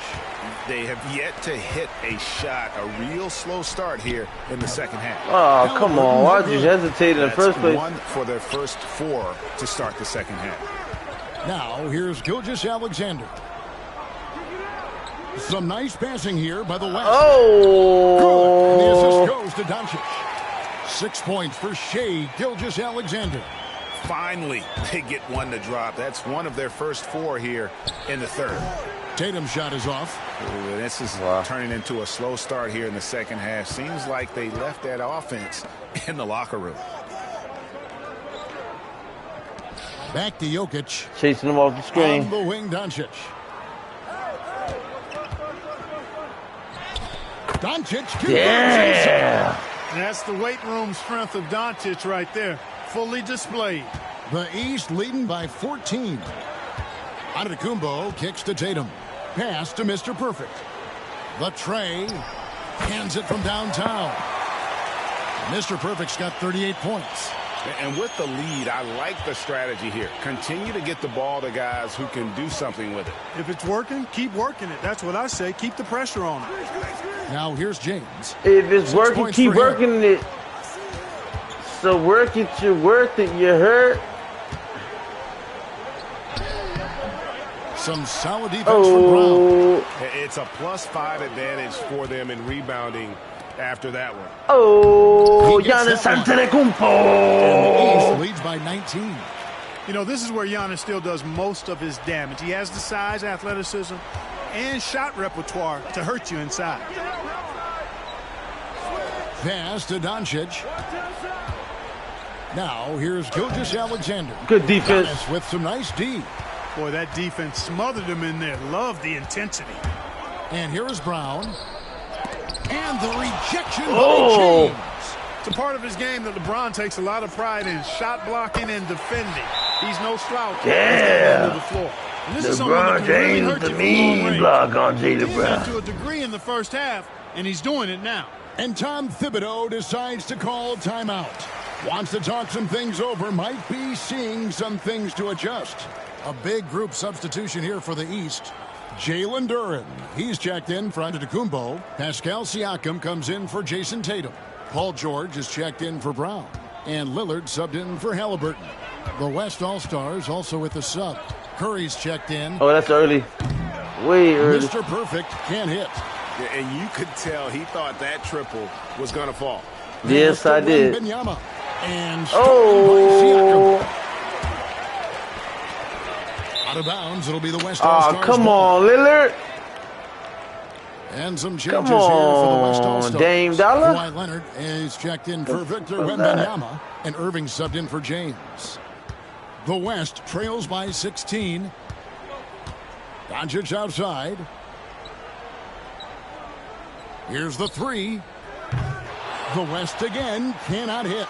S10: They have yet to hit a shot, a real slow start here in the second half.
S8: Oh, come on. Why did you hesitate in the first place?
S10: One for their first 4 to start the second half.
S9: Now, here's Gilgeous-Alexander. Some nice passing here by the West.
S8: Oh!
S9: Good. And the assist goes to Doncic. 6 points for Shai Gilgeous-Alexander.
S10: Finally, they get one to drop. That's one of their first 4 here in the third.
S9: Tatum's shot is off.
S10: Ooh, this is turning into a slow start here in the second half. Seems like they left that offense in the locker room.
S9: Back to Jokic.
S8: Chasing him off the screen.
S9: On the wing, Doncic. Doncic.
S8: Yeah.
S11: That's the weight room strength of Doncic right there. Fully displayed.
S9: The East leading by 14. Antetokounmpo kicks to Tatum. Pass to Mr. Perfect. The tray. Hands it from downtown. Mr. Perfect's got 38 points.
S10: And with the lead, I like the strategy here. Continue to get the ball to guys who can do something with it.
S11: If it's working, keep working it. That's what I say. Keep the pressure on it.
S9: Now here's James.
S8: If it's working, keep working it. So work it, you're worth it, you hurt.
S9: Some solid defense from Brown.
S10: It's a +5 advantage for them in rebounding after that one.
S8: Oh, Giannis Antetokounmpo.
S9: And the East leads by 19.
S11: You know, this is where Giannis still does most of his damage. He has the size, athleticism, and shot repertoire to hurt you inside.
S9: Pass to Doncic. Now here's Gilgeous-Alexander.
S8: Good defense.
S9: Giannis with some nice D.
S11: Boy, that defense smothered him in there. Love the intensity.
S9: And here is Brown. And the rejection
S8: by
S9: James.
S11: It's a part of his game that LeBron takes a lot of pride in. Shot blocking and defending. He's no slouch.
S8: Yeah.
S11: The floor. And this
S8: LeBron
S11: is something that can really
S8: James,
S11: hurt
S8: the
S11: you from long range.
S8: block on Jaylen
S11: He did
S8: Brown.
S11: that to a degree in the first half, and he's doing it now.
S9: And Tom Thibodeau decides to call timeout. Wants to talk some things over. Might be seeing some things to adjust. A big group substitution here for the East. Jalen Duren. He's checked in for Antetokounmpo. Pascal Siakam comes in for Jason Tatum. Paul George is checked in for Brown. And Lillard subbed in for Halliburton. The West All-Stars also with the sub. Curry's checked in.
S8: Oh, that's early. Way early.
S9: Mr. Perfect can't hit.
S10: And you could tell he thought that triple was going to fall.
S8: Yes, I did.
S9: Wembanyama. And out of bounds, it'll be the West All-Stars.
S8: Oh, come on, Lillard.
S9: And some changes here for the West All-Stars.
S8: Dame Dollar.
S9: Kawhi Leonard is checked in for Victor Wembanyama, and Irving subbed in for James. The West trails by 16. Doncic outside. Here's the three. The West again cannot hit.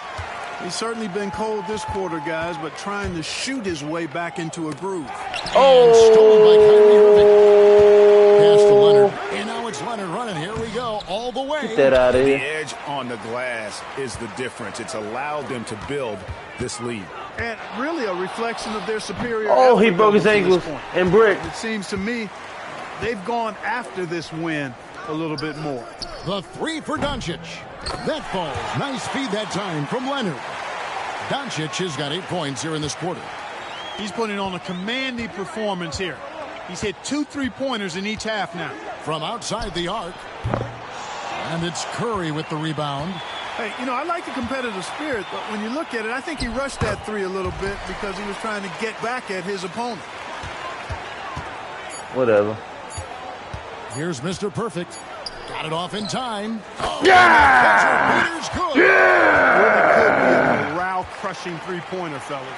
S11: He's certainly been cold this quarter, guys, but trying to shoot his way back into a groove.
S9: And stolen by Kyrie Irving. Pass to Leonard. And now it's Leonard running. Here we go. All the way.
S8: Get that out of here.
S10: The edge on the glass is the difference. It's allowed them to build this lead.
S11: And really a reflection of their superior.
S8: Oh, he broke his ankles and brick.
S11: It seems to me they've gone after this win a little bit more.
S9: The three for Doncic. That falls. Nice feed that time from Leonard. Doncic has got 8 points here in this quarter.
S11: He's putting on a commanding performance here. He's hit 2 3-pointers in each half now.
S9: From outside the arc. And it's Curry with the rebound.
S11: Hey, you know, I like the competitive spirit, but when you look at it, I think he rushed that three a little bit because he was trying to get back at his opponent.
S8: Whatever.
S9: Here's Mr. Perfect. Got it off in time. Oh,
S11: yeah! Yeah! Really could be a morale-crushing three-pointer, fellas.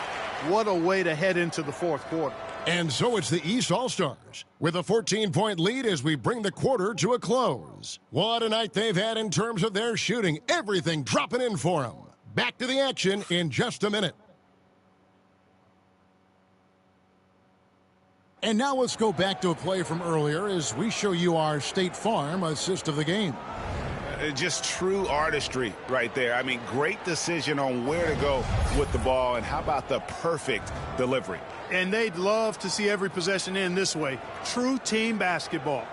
S11: What a way to head into the fourth quarter.
S9: And so it's the East All-Stars with a 14-point lead as we bring the quarter to a close. What a night they've had in terms of their shooting. Everything dropping in for them. Back to the action in just a minute. And now let's go back to a play from earlier as we show you our State Farm assist of the game.
S10: Just true artistry right there. I mean, great decision on where to go with the ball, and how about the perfect delivery?
S11: And they'd love to see every possession end this way. True team basketball.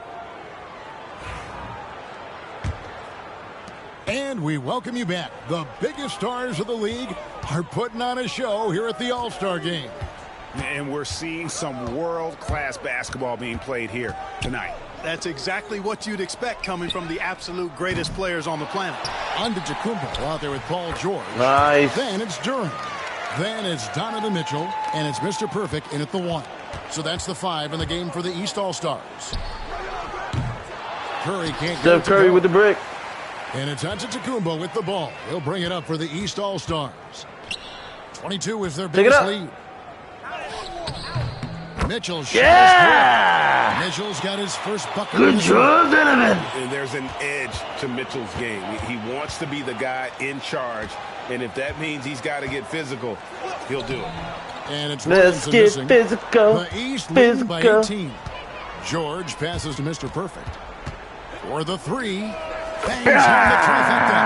S9: And we welcome you back. The biggest stars of the league are putting on a show here at the All-Star Game.
S10: And we're seeing some world-class basketball being played here tonight.
S11: That's exactly what you'd expect coming from the absolute greatest players on the planet.
S9: Antetokounmpo out there with Paul George.
S8: Nice.
S9: Then it's Durant. Then it's Donovan Mitchell, and it's Mr. Perfect in at the 1. So that's the 5 in the game for the East All-Stars. Curry can't get it
S8: Steph Curry with the brick.
S9: And it's Antetokounmpo with the ball. He'll bring it up for the East All-Stars. 22 is their biggest lead. Mitchell shot.
S8: Yeah!
S9: Mitchell's got his first bucket.
S8: Good job, Donovan.
S10: And there's an edge to Mitchell's game. He wants to be the guy in charge, and if that means he's got to get physical, he'll do it.
S9: And it's
S8: Let's get
S9: missing.
S8: physical.
S9: The East leading by 18. George passes to Mr. Perfect. For the 3. Bangs on the trifecta.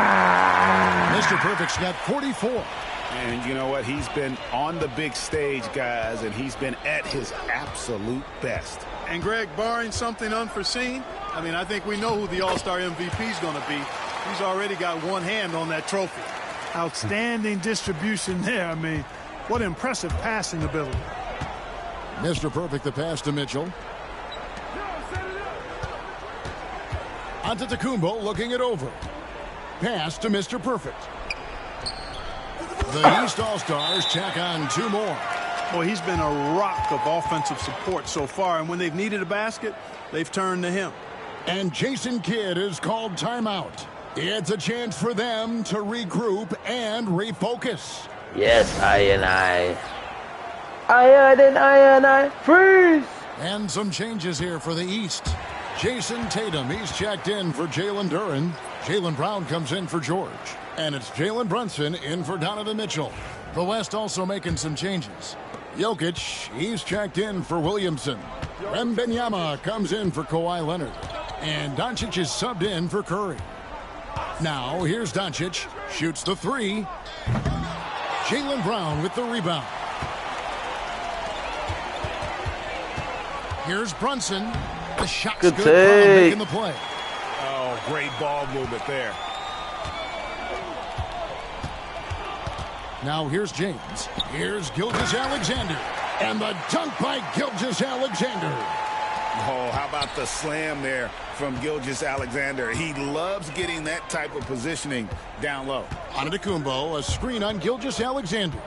S9: Mr. Perfect's got 44.
S10: And you know what? He's been on the big stage, guys, and he's been at his absolute best.
S11: And, Greg, barring something unforeseen, I mean, I think we know who the All-Star MVP is going to be. He's already got one hand on that trophy. Outstanding distribution there. I mean, what impressive passing ability.
S9: Mr. Perfect, the pass to Mitchell. Antetokounmpo looking it over. Pass to Mr. Perfect. The East All-Stars tack on 2 more.
S11: Boy, he's been a rock of offensive support so far, and when they've needed a basket, they've turned to him.
S9: And Jason Kidd is called timeout. It's a chance for them to regroup and refocus.
S8: Yes, I. Freeze!
S9: And some changes here for the East. Jason Tatum, he's checked in for Jalen Duren. Jaylen Brown comes in for George. And it's Jalen Brunson in for Donovan Mitchell. The West also making some changes. Jokic, he's checked in for Williamson. Wembanyama comes in for Kawhi Leonard. And Doncic is subbed in for Curry. Now, here's Doncic. Shoots the 3. Jaylen Brown with the rebound. Here's Brunson. The shot's good. Brown making the play.
S10: Oh, great ball movement there.
S9: Now here's James. Here's Gilgeous-Alexander. And the dunk by Gilgeous-Alexander.
S10: Oh, how about the slam there from Gilgeous-Alexander? He loves getting that type of positioning down low.
S9: Antetokounmpo, a screen on Gilgeous-Alexander.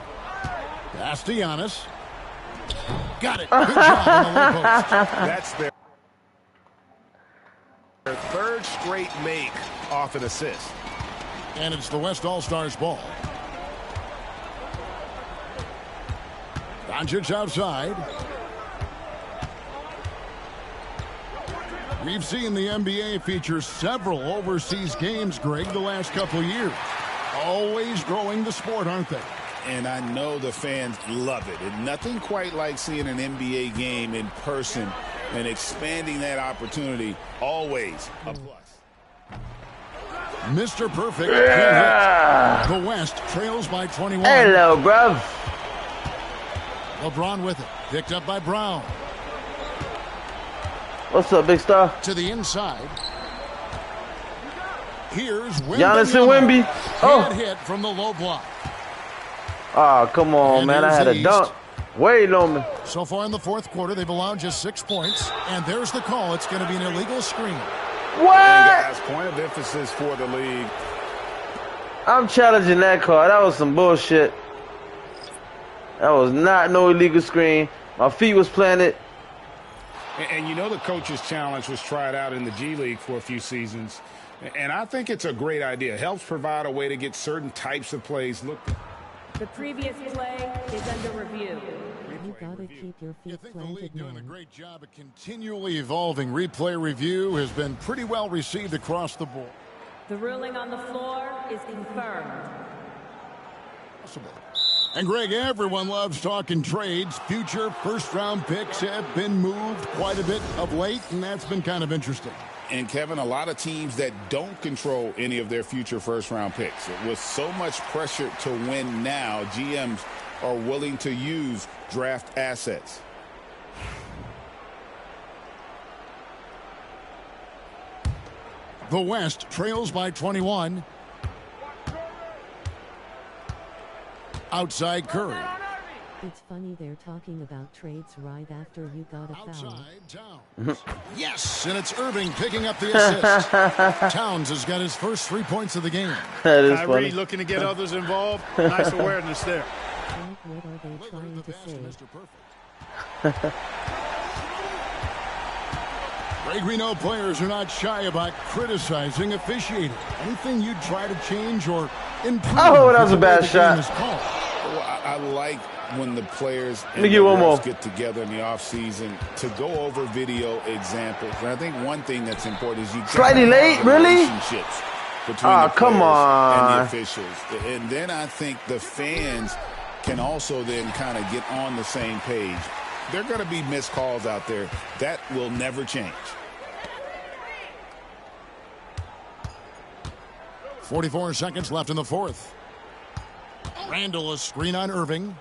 S9: Pass to Giannis. Got it. Good job on the low post.
S10: That's their great make off an assist.
S9: And it's the West All-Stars ball. Doncic outside. We've seen the NBA feature several overseas games, Greg, the last couple years. Always growing the sport, aren't they?
S10: And I know the fans love it. And nothing quite like seeing an NBA game in person and expanding that opportunity. Always a plus.
S9: Mr. Perfect can't hit. The West trails by 21.
S8: Hello, bruv.
S9: LeBron with it. Picked up by Brown.
S8: What's up, big star?
S9: To the inside. Here's
S8: Giannis and Wemby.
S9: Can't hit from the low block.
S8: Oh, come on, man. I had a dunk. Wait on me.
S9: So far in the fourth quarter, they've allowed just 6 points. And there's the call. It's going to be an illegal screen.
S8: What?
S10: And guys, point of emphasis for the league.
S8: I'm challenging that call. That was some bullshit. That was not no illegal screen. My feet was planted.
S10: And you know the coach's challenge was tried out in the G League for a few seasons. And I think it's a great idea. It helps provide a way to get certain types of plays looked at.
S13: The previous play is under review.
S4: You gotta keep your feet planted,
S9: Doing a great job of continually evolving. Replay review has been pretty well received across the board.
S13: The ruling on the floor is confirmed.
S9: And Greg, everyone loves talking trades. Future first-round picks have been moved quite a bit of late, and that's been kind of interesting.
S10: And, Kevin, a lot of teams that don't control any of their future first-round picks. With so much pressure to win now, GMs are willing to use draft assets.
S9: The West trails by 21. Outside Curry.
S4: It's funny they're talking about trades right after you got a foul.
S9: Yes, and it's Irving picking up the assist. Towns has got his first 3 points of the game.
S8: That is
S11: Kyrie
S8: funny.
S11: looking to get others involved. Nice awareness there.
S4: What are they trying to say?
S9: Greg, we know players are not shy about criticizing officiating. Anything you'd try to change or improve?
S8: Oh, that was a bad shot.
S10: Well, I like when the players
S8: Let me get one more.
S10: get together in the offseason to go over video examples. And I think one thing that's important is you
S8: Slightly late, really?
S10: relationships between the
S8: come
S10: players
S8: on.
S10: and the officials. And then I think the fans can also then kind of get on the same page. There are going to be missed calls out there. That will never change.
S9: 44 seconds left in the fourth. Randall, a screen on Irving.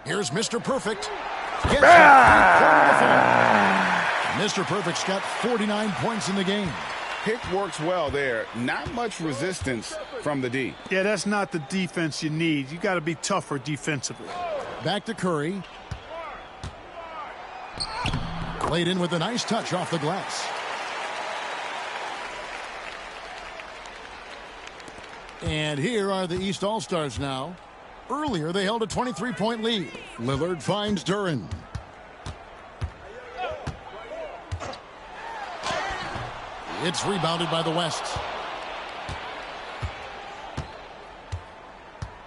S9: Here's Mr. Perfect. Gets Mr. Perfect's got 49 points in the game.
S10: Pick works well there. Not much resistance from the D.
S11: Yeah, that's not the defense you need. You got to be tougher defensively.
S9: Back to Curry. Laid in with a nice touch off the glass. And here are the East All-Stars now. Earlier, they held a 23-point lead. Lillard finds Duren. It's rebounded by the West.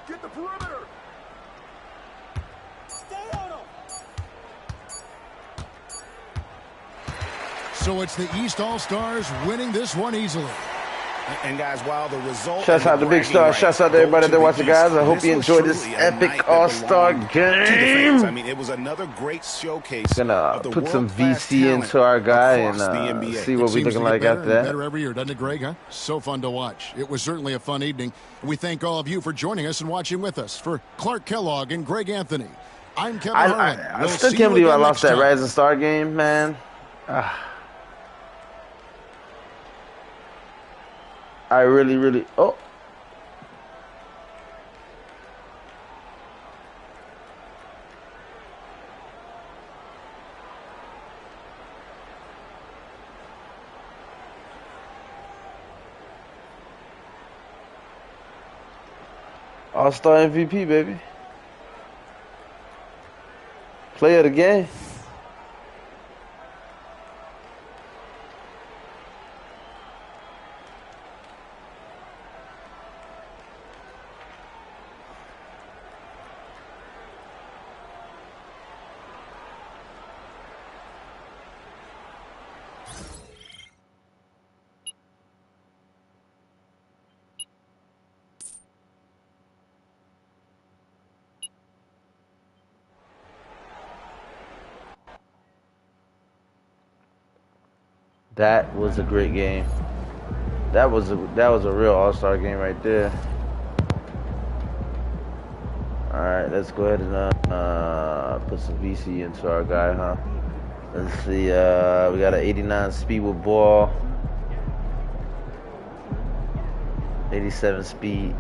S5: Get the perimeter. Stay on him.
S9: So it's the East All-Stars winning this one easily.
S10: And guys, while the result.
S8: Shouts out to Big Star. Shouts out to everybody that watching, guys. I hope you enjoyed this epic All-Star game.
S10: I mean, it was another great showcase.
S8: Gonna put some VC into our guy and see what we're looking like after that.
S9: Better every year, doesn't it, Greg? Huh? So fun to watch. It was certainly a fun evening. We thank all of you for joining us and watching with us. For Clark Kellogg and Greg Anthony, I'm Kevin Harlan.
S8: I still can't believe I lost that Rising Star game, man. I really. Oh. All-Star MVP, baby. Player of the game. That was a great game. That was a real all-star game right there. All right, let's go ahead and put some VC into our guy, huh? Let's see. We got an 89 speed with ball, 87 speed.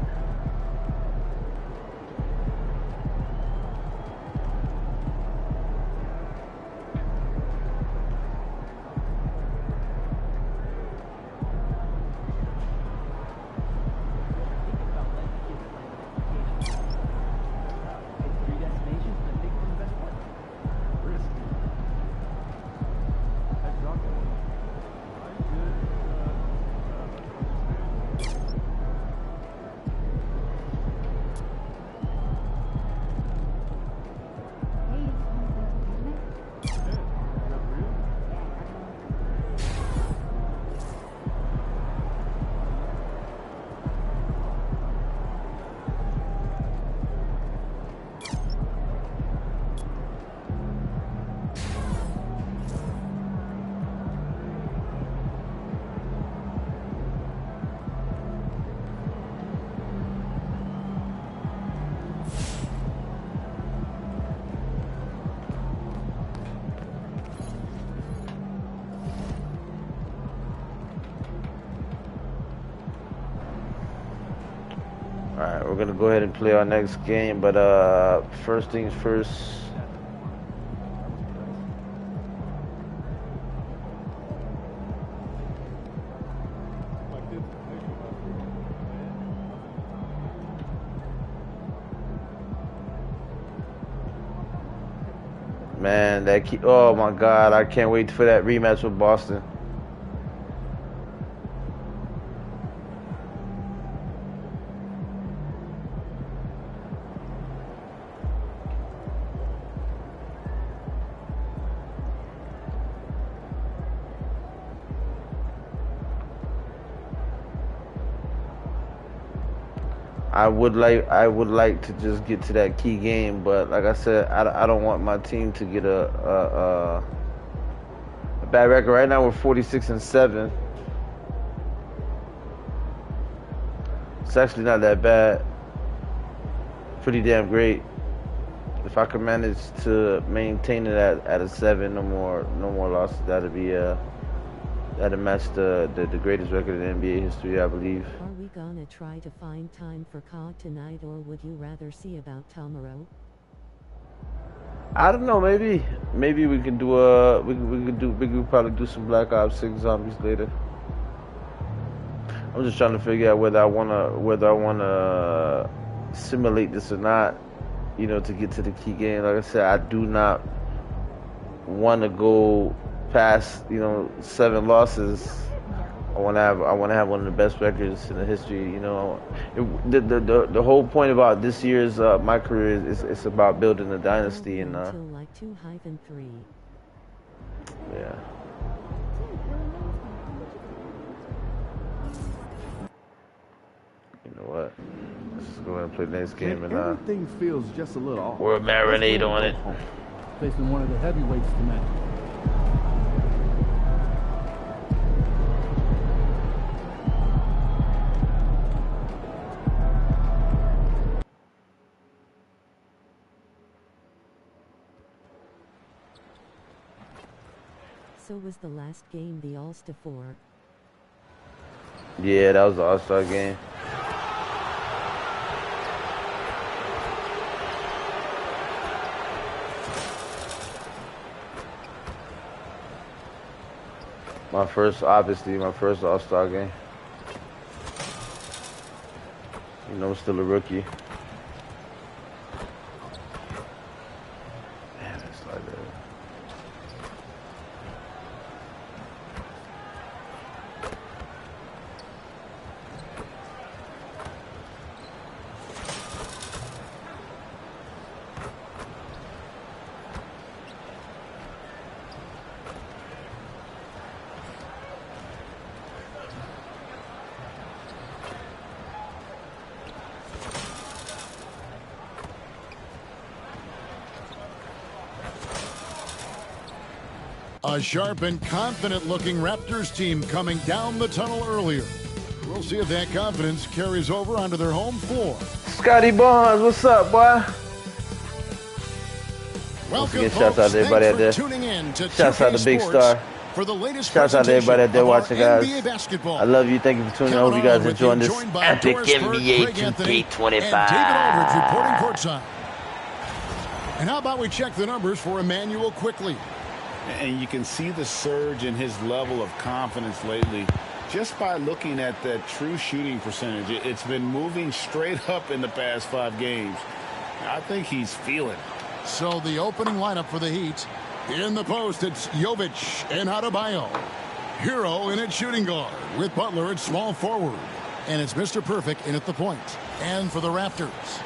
S8: Alright, we're gonna go ahead and play our next game, but first things first. Man, oh my God, I can't wait for that rematch with Boston. I would like to just get to that key game, but like I said, I don't want my team to get a bad record. Right now we're 46-7. It's actually not that bad. Pretty damn great. If I can manage to maintain it at a 7, no more losses, that'd match the greatest record in NBA history, I believe.
S4: Are we gonna try to find time for COD tonight, or would you rather see about tomorrow?
S8: I don't know. Maybe we could do we could probably do some Black Ops 6 Zombies later. I'm just trying to figure out whether I wanna simulate this or not. You know, to get to the key game. Like I said, I do not want to go past 7 losses. I want to have one of the best records in the history. You know, the whole point about this year's my career is it's about building a dynasty and
S4: Until like 2-3.
S8: Yeah. You know what? Let's just go ahead and play the next game and
S14: everything feels just a little off.
S8: We'll marinate on it.
S14: Facing one of the heavyweights tonight.
S4: So was the last game the All-Star 4?
S8: Yeah, that was the All-Star game. My first All-Star game. You know, I'm still a rookie. Man, it's like that.
S9: A sharp and confident-looking Raptors team coming down the tunnel earlier. We'll see if that confidence carries over onto their home floor.
S8: Scotty Barnes, what's up, boy?
S9: Welcome,
S8: again, shouts out to everybody out there. Shouts out to Big Star.
S9: For the latest
S8: shouts out to everybody out there watching, guys.
S9: Basketball.
S8: I love you. Thank you for tuning in. I hope you guys enjoying this epic NBA 2K25.
S9: David Aldridge reporting courtside. And how about we check the numbers for Emmanuel quickly?
S10: And you can see the surge in his level of confidence lately just by looking at that true shooting percentage. It's been moving straight up in the past 5 games. I think he's feeling it.
S9: So the opening lineup for the Heat. In the post, it's Jovic and Adebayo. Hero in at shooting guard with Butler at small forward. And it's Mr. Perfect in at the point. And for the Raptors,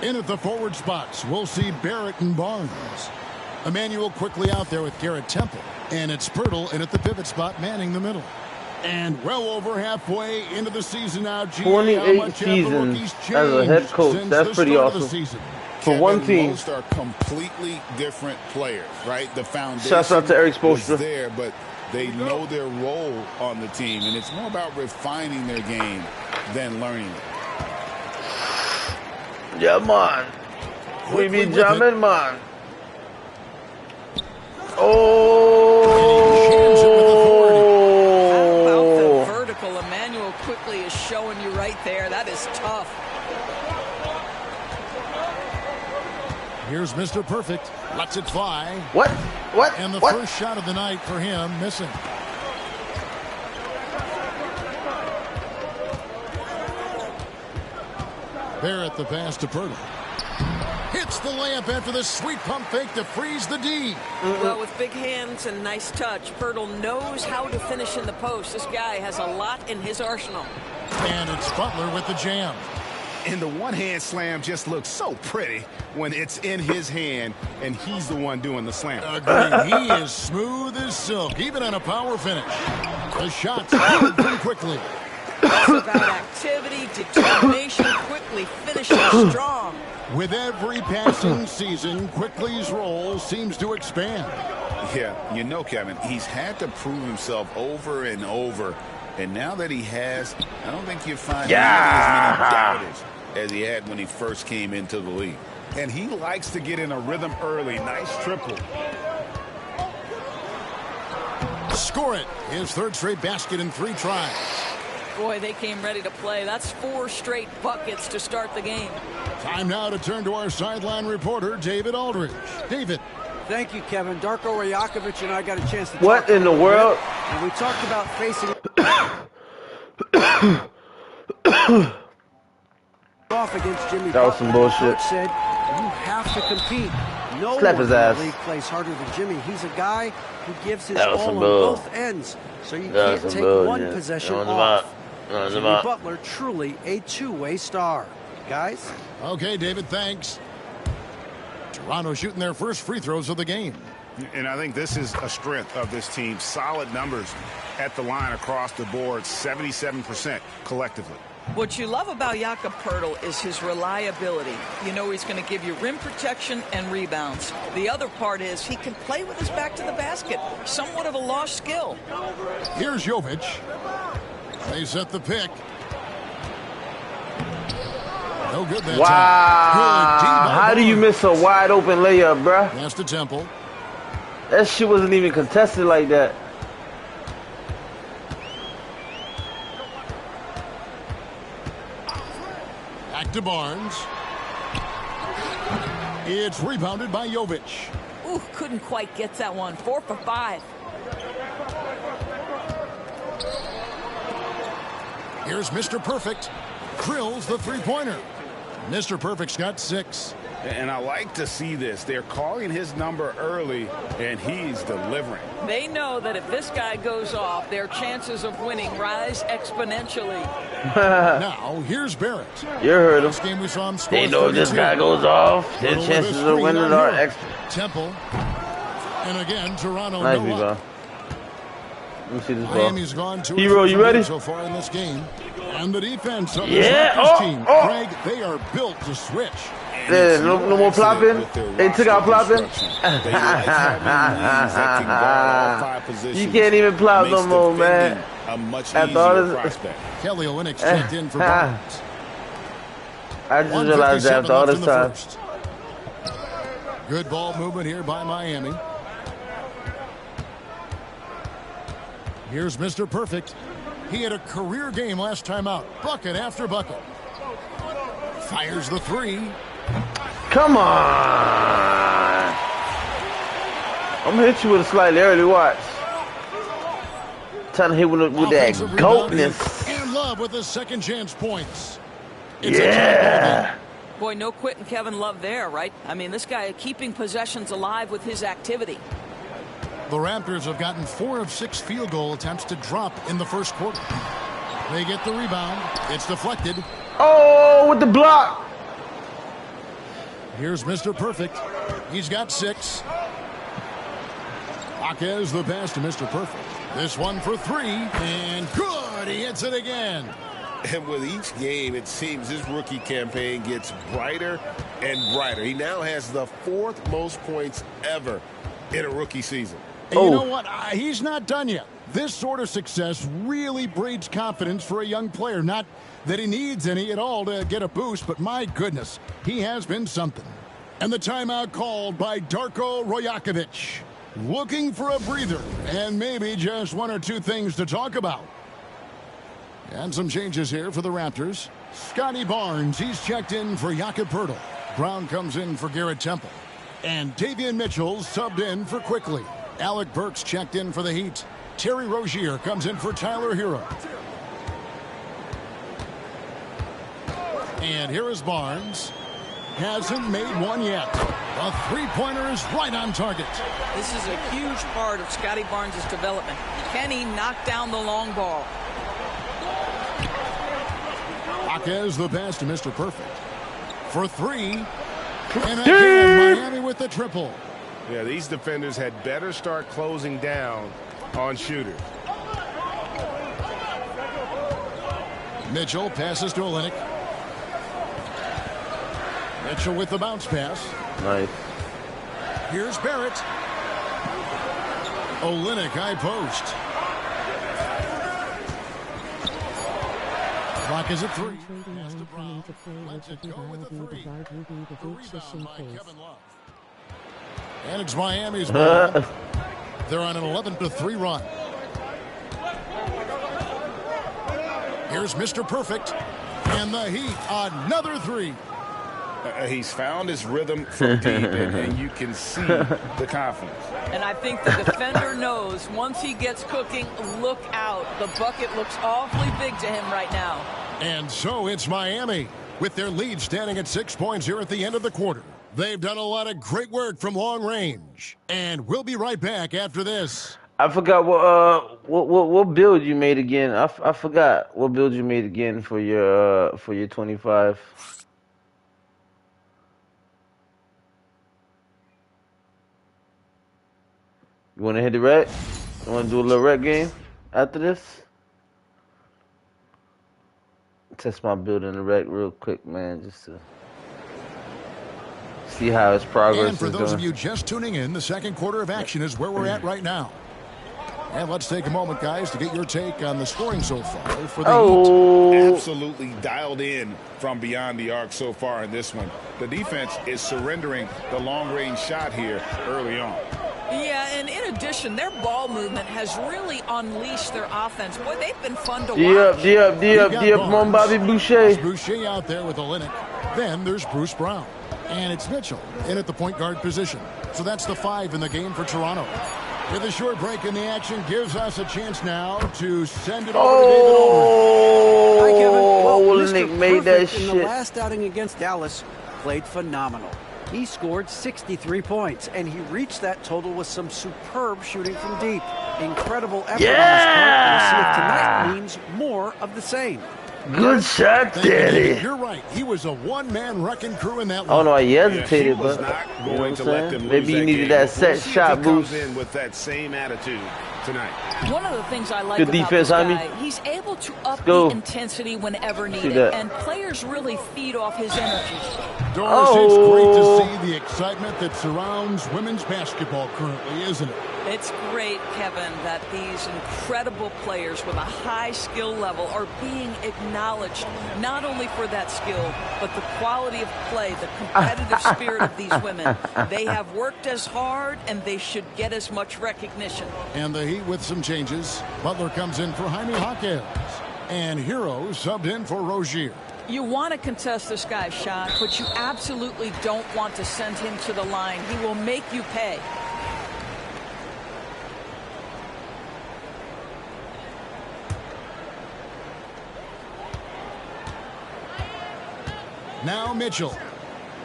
S9: in at the forward spots, we'll see Barrett and Barnes. Emmanuel quickly out there with Garrett Temple. And it's Pirtle in at the pivot spot, manning the middle. And well over halfway into the season now.
S8: 28 seasons as a head coach. That's pretty awesome. For one team.
S10: Most are completely different players, right? The foundation
S8: Shouts out to Eric
S10: was
S8: Spoelstra.
S10: there, but they know their role on the team, and it's more about refining their game than learning it.
S8: Yeah, man. We be jamming, man. Oh.
S15: How about the vertical? Emmanuel quickly is showing you right there. That is tough.
S9: Here's Mr. Perfect. Lets it fly.
S8: What?
S9: And the
S8: what?
S9: first shot of the night for him, missing. Barrett the pass to Pirtle. Hits the layup after the sweet pump fake to freeze the D.
S15: Well, with big hands and nice touch, Pirtle knows how to finish in the post. This guy has a lot in his arsenal.
S9: And it's Butler with the jam.
S10: And the one-hand slam just looks so pretty when it's in his hand and he's the one doing the slam.
S9: Agreed. He is smooth as silk, even on a power finish. The shot's pretty quickly.
S15: It's about activity, determination, quickly finishing strong.
S9: With every passing season, Quickly's role seems to expand.
S10: Yeah, you know, Kevin, he's had to prove himself over and over. And now that he has, I don't think you find as many doubters as he had when he first came into the league. And he likes to get in a rhythm early. Nice triple.
S9: Score it. His third straight basket in 3 tries.
S15: Boy, they came ready to play. That's 4 straight buckets to start the game.
S9: Time now to turn to our sideline reporter, David Aldridge. David.
S12: Thank you, Kevin. Darko Rajakovic and I got a chance to talk.
S8: What in the world?
S12: And we talked about facing off against Jimmy.
S8: That was some bullshit.
S12: Coach said you have to compete. No
S8: Slap
S12: one
S8: his
S12: in
S8: ass.
S12: the league plays harder than Jimmy. He's a guy who gives his
S8: That was
S12: all
S8: some
S12: on
S8: bull.
S12: both ends. So you
S8: That was
S12: can't
S8: some
S12: take
S8: bull,
S12: one
S8: yeah.
S12: possession
S8: That was
S12: off.
S8: That was
S12: Jimmy
S8: about.
S12: Butler, truly a two-way star. Guys?
S9: Okay, David, thanks. Toronto shooting their first free throws of the game.
S10: And I think this is a strength of this team. Solid numbers at the line across the board, 77% collectively.
S15: What you love about Jakob Pirtle is his reliability. You know he's going to give you rim protection and rebounds. The other part is he can play with his back to the basket. Somewhat of a lost skill.
S9: Here's Jovic. They set the pick. No good that
S8: Wow.
S9: time.
S8: How do you miss a wide open layup, bruh?
S9: Pass to Temple.
S8: That shit wasn't even contested like that.
S9: Back to Barnes. It's rebounded by Jovic.
S15: Ooh, couldn't quite get that one. 4 for 5.
S9: Here's Mr. Perfect. Drills the three-pointer. Mr. Perfect's got 6.
S10: And I like to see this. They're calling his number early, and he's delivering.
S15: They know that if this guy goes off, their chances of winning rise exponentially.
S9: Now, here's Barrett.
S8: You heard him.
S9: This game we saw him score
S8: They know if this
S9: 32.
S8: guy goes off, their
S9: Little
S8: chances
S9: with a
S8: of
S9: screen
S8: winning
S9: on
S8: are
S9: Hero.
S8: extra.
S9: Temple. And again, Toronto
S8: Nice
S9: no
S8: rebound.
S9: up.
S8: Let me see this ball.
S9: Miami's gone 2
S8: Hero, you ready?
S9: so far in this game. And the defense of
S8: Yeah.
S9: this Raptors
S8: Oh,
S9: team,
S8: oh.
S9: Greg, they are built to switch.
S8: No more plopping. They took out plopping. You can't even plop no more, man. After all this,
S9: Kelly Olynyk checked in for Barnes.
S8: I just realized that after all this time.
S9: Good ball movement here by Miami. Here's Mr. Perfect. He had a career game last time out. Bucket after bucket. Fires the three.
S8: Come on. I'm going to hit you with a slightly early watch. Trying to hit with that goatness.
S9: And Love with the second chance points.
S8: Yeah.
S15: Boy, no quitting Kevin Love there, right? I mean, this guy keeping possessions alive with his activity.
S9: The Raptors have gotten 4 of 6 field goal attempts to drop in the first quarter. They get the rebound. It's deflected.
S8: Oh, with the block.
S9: Here's Mr. Perfect. He's got 6. Jaquez the pass to Mr. Perfect. This one for 3. And good. He hits it again.
S10: And with each game, it seems his rookie campaign gets brighter and brighter. He now has the 4th most points ever in a rookie season.
S9: And you know what? He's not done yet. This sort of success really breeds confidence for a young player. Not that he needs any at all to get a boost, but my goodness, he has been something. And the timeout called by Darko Rajakovic. Looking for a breather and maybe just 1 or 2 things to talk about. And some changes here for the Raptors. Scotty Barnes, he's checked in for Jakob Poeltl. Brown comes in for Garrett Temple. And Davion Mitchell subbed in for Quickly. Alec Burks checked in for the Heat. Terry Rozier comes in for Tyler Hero. And here is Barnes. Hasn't made one yet. A three-pointer is right on target.
S15: This is a huge part of Scotty Barnes' development. Can he knock down the long ball?
S9: Jaquez the pass to Mr. Perfect. For 3. And again, Miami with the triple.
S10: Yeah, these defenders had better start closing down on shooters.
S9: Mitchell passes to Olynyk. Mitchell with the bounce pass.
S8: Nice.
S9: Here's Barrett. Olynyk high post. Clock is at 3. And it's Miami's ball. They're on an 11-3 run. Here's Mr. Perfect. And the Heat, another 3.
S10: He's found his rhythm from deep, and you can see the confidence.
S15: And I think the defender knows once he gets cooking, look out. The bucket looks awfully big to him right now.
S9: And so it's Miami with their lead standing at 6 points here at the end of the quarter. They've done a lot of great work from long range. And we'll be right back after this.
S8: I forgot what build you made again. I forgot what build you made again for your 25. You want to hit the rec? You want to do a little rec game after this? Test my build in the rec real quick, man, just to see how his progress
S9: and for
S8: is
S9: those
S8: going.
S9: of you just tuning in, the second quarter of action is where we're at right now. And let's take a moment, guys, to get your take on the scoring so far for the Heat.
S10: Absolutely dialed in from beyond the arc so far in this one. The defense is surrendering the long-range shot here early on.
S15: Yeah, and in addition, their ball movement has really unleashed their offense. Boy, they've been fun to watch.
S8: D up, come on, Bobby Boucher.
S9: Boucher out there with Olynyk. Then there's Bruce Brown. And it's Mitchell in at the point guard position. So that's the 5 in the game for Toronto. With a short break in the action, gives us a chance now to send it over to David Olbrich.
S12: Hi, Kevin. Well,
S8: Olynyk
S12: Mr.
S8: made that
S12: Perfect in the
S8: shit.
S12: last outing against Dallas played phenomenal. He scored 63 points, and he reached that total with some superb shooting from deep. Incredible effort on his part. We'll see if tonight means more of the same.
S8: Good shot, Daddy.
S9: You're right. He was a one-man wrecking crew in that
S8: I don't know why he hesitated,
S10: He was
S8: but
S10: not
S8: you know
S10: going
S8: what
S10: to
S8: I'm
S10: let
S8: saying?
S10: them lose
S8: Maybe he
S10: that
S8: needed
S10: game.
S8: that set
S10: We'll see
S8: shot
S10: if he comes
S8: boost.
S10: in with that same attitude. tonight.
S15: One of the things I like
S8: Good
S15: about
S8: defense,
S15: this guy,
S8: Jaime.
S15: he's able to up
S8: go.
S15: the intensity whenever
S8: See
S15: needed,
S8: that.
S15: and players really feed off his energy.
S9: Doris, it's great to see the excitement that surrounds women's basketball currently, isn't it?
S15: It's great, Kevin, that these incredible players with a high skill level are being acknowledged, not only for that skill, but the quality of play, the competitive spirit of these women. They have worked as hard, and they should get as much recognition.
S9: And the Heat with some changes. Butler comes in for Jaime Jaquez. And Hero subbed in for Rozier.
S15: You want to contest this guy's shot, but you absolutely don't want to send him to the line. He will make you pay.
S9: Now Mitchell.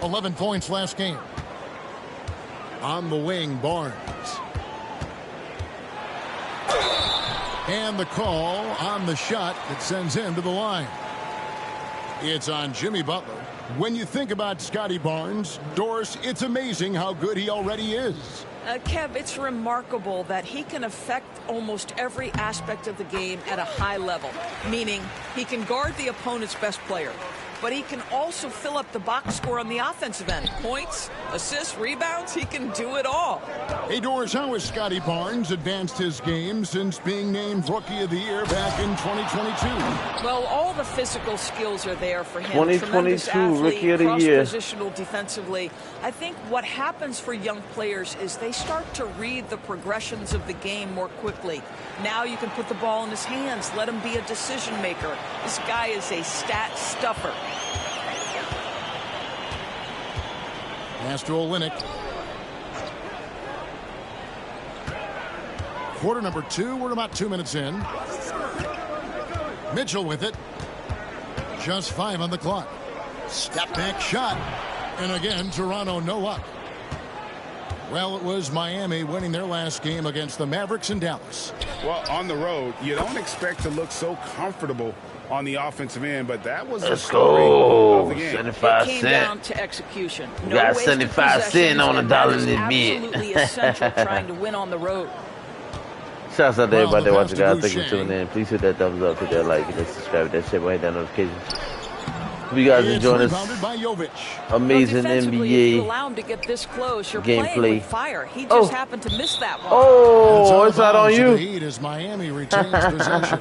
S9: 11 points last game. On the wing, Barnes. And the call on the shot that sends him to the line. It's on Jimmy Butler. When you think about Scotty Barnes, Doris, it's amazing how good he already is.
S15: Kev, it's remarkable that he can affect almost every aspect of the game at a high level, meaning he can guard the opponent's best player, but he can also fill up the box score on the offensive end. Points, assists, rebounds, he can do it all.
S9: Hey, Doris, how has Scotty Barnes advanced his game since being named Rookie of the Year back in 2022?
S15: Well, all the physical skills are there for him.
S8: 2022
S15: athlete,
S8: Rookie of the Year.
S15: Cross-positional defensively. I think what happens for young players is they start to read the progressions of the game more quickly. Now you can put the ball in his hands, let him be a decision maker. This guy is a stat stuffer.
S9: Pass to Olynyk. Quarter number 2. We're about 2 minutes in. Mitchell with it. Just 5 on the clock. Step back shot. And again, Toronto no luck. Well, it was Miami winning their last game against the Mavericks in Dallas.
S10: Well, on the road, you don't expect to look so comfortable on the offensive end, but that was the story of the game.
S8: 75
S15: It came
S8: cents.
S15: down to execution.
S8: You
S15: No
S8: got
S15: wasted
S8: 75 cents on a
S15: possessions,
S8: dollar
S15: and
S8: in
S15: that
S8: the
S15: is
S8: mid.
S15: absolutely essential trying to win on the road.
S8: Shouts out to everybody that watching, guys. Thank you for
S9: Boucher.
S8: tuning in. Please hit that thumbs up, hit that like, hit that subscribe, hit that shit, hit that notifications. Hope you guys
S9: It's
S8: enjoying this
S9: rebounded by Jovic.
S8: amazing
S15: Defensively, if you
S8: NBA.
S15: allow him to get this close, you're playing
S8: gameplay.
S15: with fire. He just
S8: Oh.
S15: happened to miss that one.
S8: Oh, it's not on
S9: bounds to
S8: you.
S9: the Heat as Miami retains possession.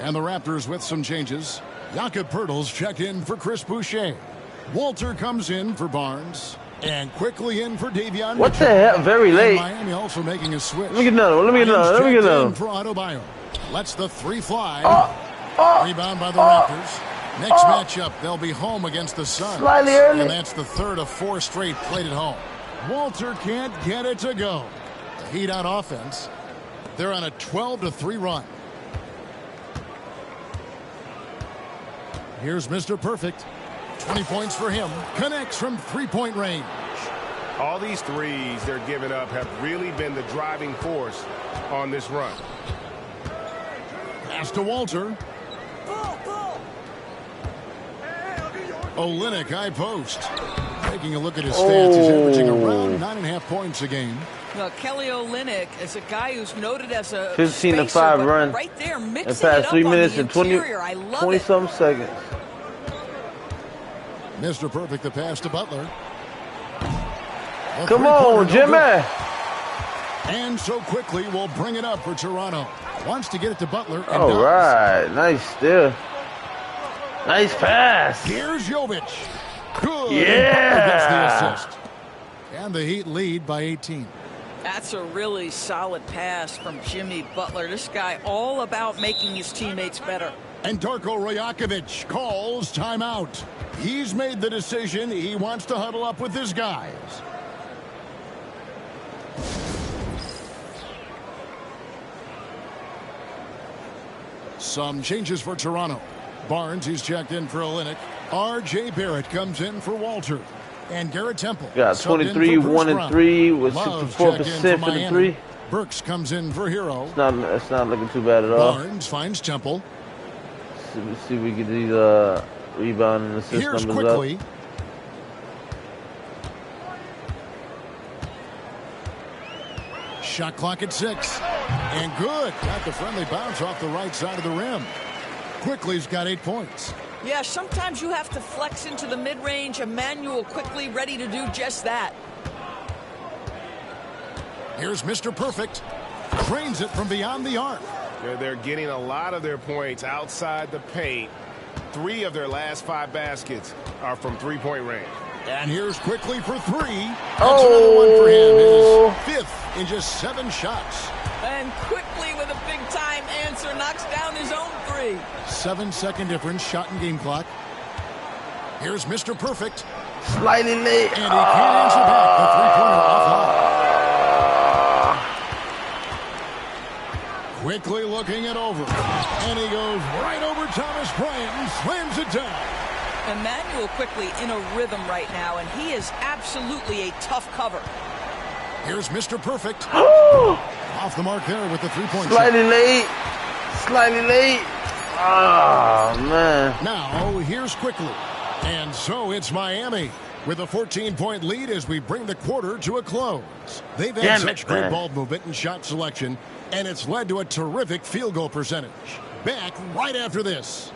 S9: And the Raptors with some changes. Jakob Poeltl's checked in for Chris Boucher. Walter comes in for Barnes. And quickly in for Davion
S8: What the
S9: Mitchell.
S8: hell? Very late.
S9: And Miami also making a switch.
S8: Let me get another one. Let me get another. Let me get another.
S9: For Adebayo. Lets the 3 fly.
S8: Oh.
S9: Rebound by the Raptors. Next matchup, they'll be home against the Suns.
S8: Slightly early.
S9: And that's the third of 4 straight played at home. Walter can't get it to go. The Heat on offense. They're on a 12-3 run. Here's Mr. Perfect. 20 points for him. Connects from 3-point range.
S10: All these threes they're giving up have really been the driving force on this run.
S9: Pass to Walter. Olynyk, high post. Taking a look at his stats, he's averaging around 9.5 points a game.
S15: Now, Kelly Olynyk is a guy who's noted as a
S8: 15-5
S15: spacer, but
S8: run.
S15: right there,
S8: In
S15: mixing
S8: past
S15: it up
S8: 3
S15: on
S8: minutes
S15: the
S8: and 20
S15: interior. I love it.
S8: some seconds.
S9: Mr. Perfect, the pass to Butler. A
S8: Come
S9: three-pointer,
S8: on,
S9: no
S8: Jimmy.
S9: good. And so quickly, we'll bring it up for Toronto. Wants to get it to Butler. And
S8: All
S9: does.
S8: right, nice steal. Nice pass.
S9: Here's Jovic. Good.
S8: Yeah.
S9: And Butler gets the assist. And the Heat lead by 18.
S15: That's a really solid pass from Jimmy Butler. This guy all about making his teammates better.
S9: And Darko Rajakovic calls timeout. He's made the decision. He wants to huddle up with his guys. Some changes for Toronto. Barnes, he's checked in for Olynyk. R.J. Barrett comes in for Walter. And Garrett Temple.
S8: Got
S9: subbed in
S8: 23,
S9: for Bruce
S8: 1 and
S9: Brown.
S8: 3 with
S9: Love
S8: 64%
S9: checked in
S8: for the
S9: Miami.
S8: 3.
S9: Burks comes in for Hero.
S8: It's not looking too bad at all.
S9: Barnes finds Temple.
S8: Let's see if we get these rebound and assist
S9: Here's
S8: numbers
S9: quickly.
S8: up.
S9: Shot clock at 6. And good. Got the friendly bounce off the right side of the rim. Quickly's got 8 points.
S15: Yeah, sometimes you have to flex into the mid-range. Emmanuel Quickly ready to do just that.
S9: Here's Mr. Perfect. Trains it from beyond the arc.
S10: They're getting a lot of their points outside the paint. 3 of their last 5 baskets are from three-point range.
S9: And here's Quickly for 3. That's another one for him. His 5th in just 7 shots.
S15: And Quickly with a big-time answer knocks down his own 3.
S9: 7-second difference, shot and game clock. Here's Mr. Perfect.
S8: Slightly late.
S9: And he can't answer back. The three-pointer offline. Quickly looking it over. And he goes right over Thomas Bryant and slams it down.
S15: Emmanuel Quickly in a rhythm right now, and he is absolutely a tough cover.
S9: Here's Mr. Perfect. Off the mark there with the three-point shot.
S8: Slightly late. Slightly late. Oh, man.
S9: Now, here's Quickly. And so it's Miami with a 14-point lead as we bring the quarter to a close. They've had such great ball movement and shot selection, and it's led to a terrific field goal percentage. Back right after this.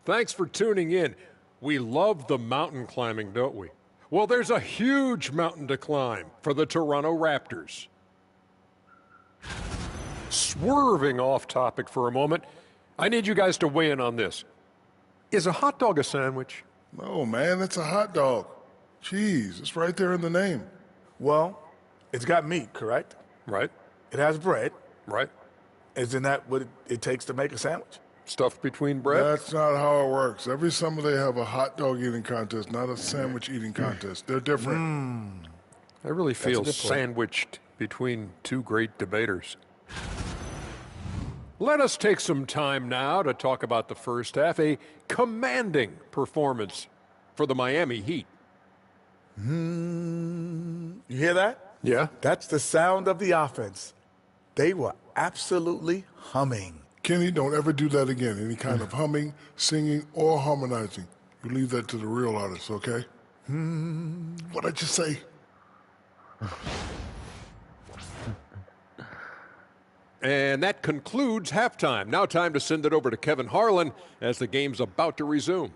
S16: Thanks for tuning in. We love the mountain climbing, don't we? Well, there's a huge mountain to climb for the Toronto Raptors. Swerving off topic for a moment, I need you guys to weigh in on this. Is a hot dog a sandwich?
S17: No, man, it's a hot dog. Cheese, it's right there in the name.
S18: Well, it's got meat, correct?
S16: Right.
S18: It has bread.
S16: Right.
S18: Isn't that what it takes to make a sandwich?
S16: Stuffed between bread?
S17: That's not how it works. Every summer they have a hot dog eating contest, not a sandwich eating contest. They're different.
S16: I really feel sandwiched between 2 great debaters. Let us take some time now to talk about the first half, a commanding performance for the Miami Heat.
S18: You hear that?
S16: Yeah.
S18: That's the sound of the offense. They were absolutely humming.
S17: Kenny, don't ever do that again. Any kind of humming, singing, or harmonizing. You leave that to the real artists, okay? What'd I just say?
S16: And that concludes halftime. Now time to send it over to Kevin Harlan as the game's about to resume.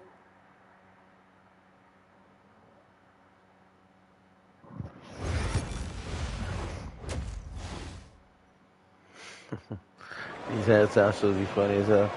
S8: These hats are absolutely funny as hell.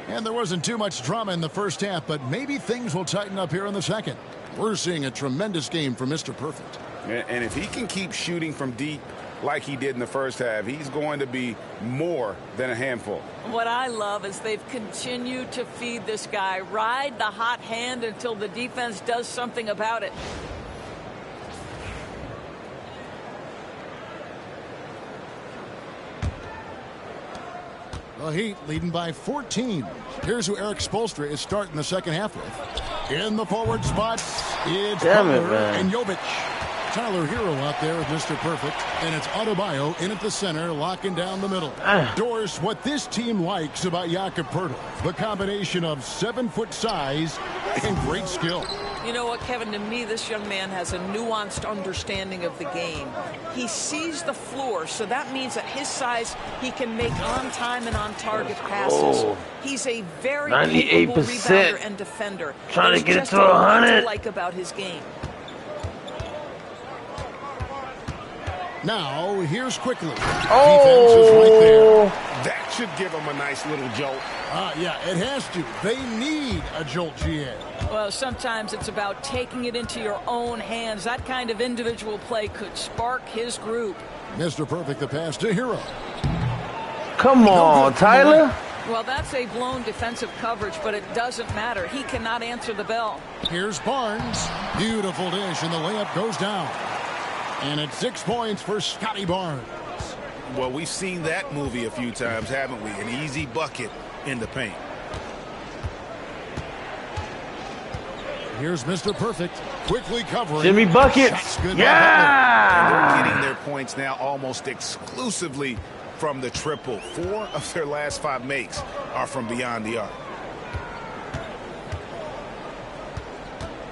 S9: And there wasn't too much drama in the first half, but maybe things will tighten up here in the second. We're seeing a tremendous game from Mr. Perfect.
S10: And if he can keep shooting from deep like he did in the first half, he's going to be more than a handful.
S15: What I love is they've continued to feed this guy, ride the hot hand until the defense does something about it.
S9: The Heat leading by 14. Here's who Eric Spoelstra is starting the second half with. In the forward spot, it's Butler and Jovic. Tyler Hero out there with Mr. Perfect, and it's Adebayo in at the center, locking down the middle. Doris, what this team likes about Jakob Poeltl, the combination of 7-foot size and great skill.
S15: You know what, Kevin, to me, this young man has a nuanced understanding of the game. He sees the floor, so that means at his size, he can make on-time and on-target passes. He's a very capable rebounder and defender.
S8: Trying to get it to 100.
S15: I like about his game.
S9: Now, here's Quickly. Defense is right there.
S10: That should give him a nice little jolt.
S9: Yeah, it has to. They need a jolt, GA.
S15: Well, sometimes it's about taking it into your own hands. That kind of individual play could spark his group.
S9: Mr. Perfect, the pass to Hero.
S8: Come on, Tyler.
S15: Well, that's a blown defensive coverage, but it doesn't matter. He cannot answer the bell.
S9: Here's Barnes. Beautiful dish, and the layup goes down. And it's 6 points for Scotty Barnes.
S10: Well, we've seen that movie a few times, haven't we? An easy bucket in the paint.
S9: Here's Mr. Perfect, quickly covering.
S8: Jimmy buckets. Yeah!
S10: And they're getting their points now almost exclusively from the triple. 4 of their last 5 makes are from beyond the arc.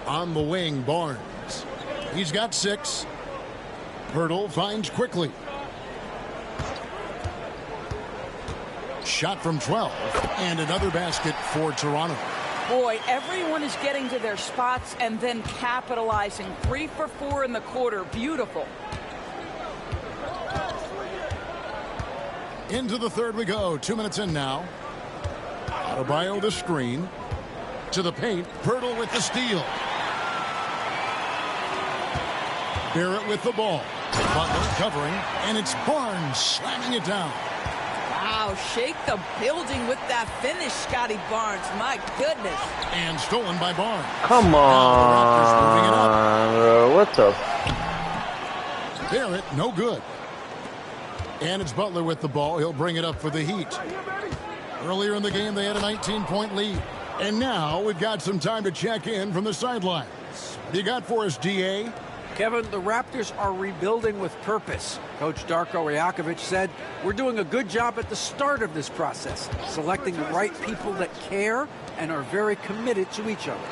S9: On the wing, Barnes. He's got 6. Hurdle finds quickly. Shot from 12. And another basket for Toronto.
S15: Boy, everyone is getting to their spots and then capitalizing. 3 for 4 in the quarter. Beautiful.
S9: Into the third we go. 2 minutes in now. Adebayo the screen. To the paint. Pirtle with the steal. Barrett with the ball. Butler covering. And it's Barnes slamming it down.
S15: Wow, shake the building with that finish, Scotty Barnes. My goodness.
S9: And stolen by Barnes.
S8: Come on, bro. What the?
S9: Barrett, no good. And it's Butler with the ball. He'll bring it up for the Heat. Earlier in the game, they had a 19-point lead. And now we've got some time to check in from the sidelines. You got for us, D.A.?
S12: Kevin, the Raptors are rebuilding with purpose. Coach Darko Rajakovic said, we're doing a good job at the start of this process, selecting the right people that care and are very committed to each other.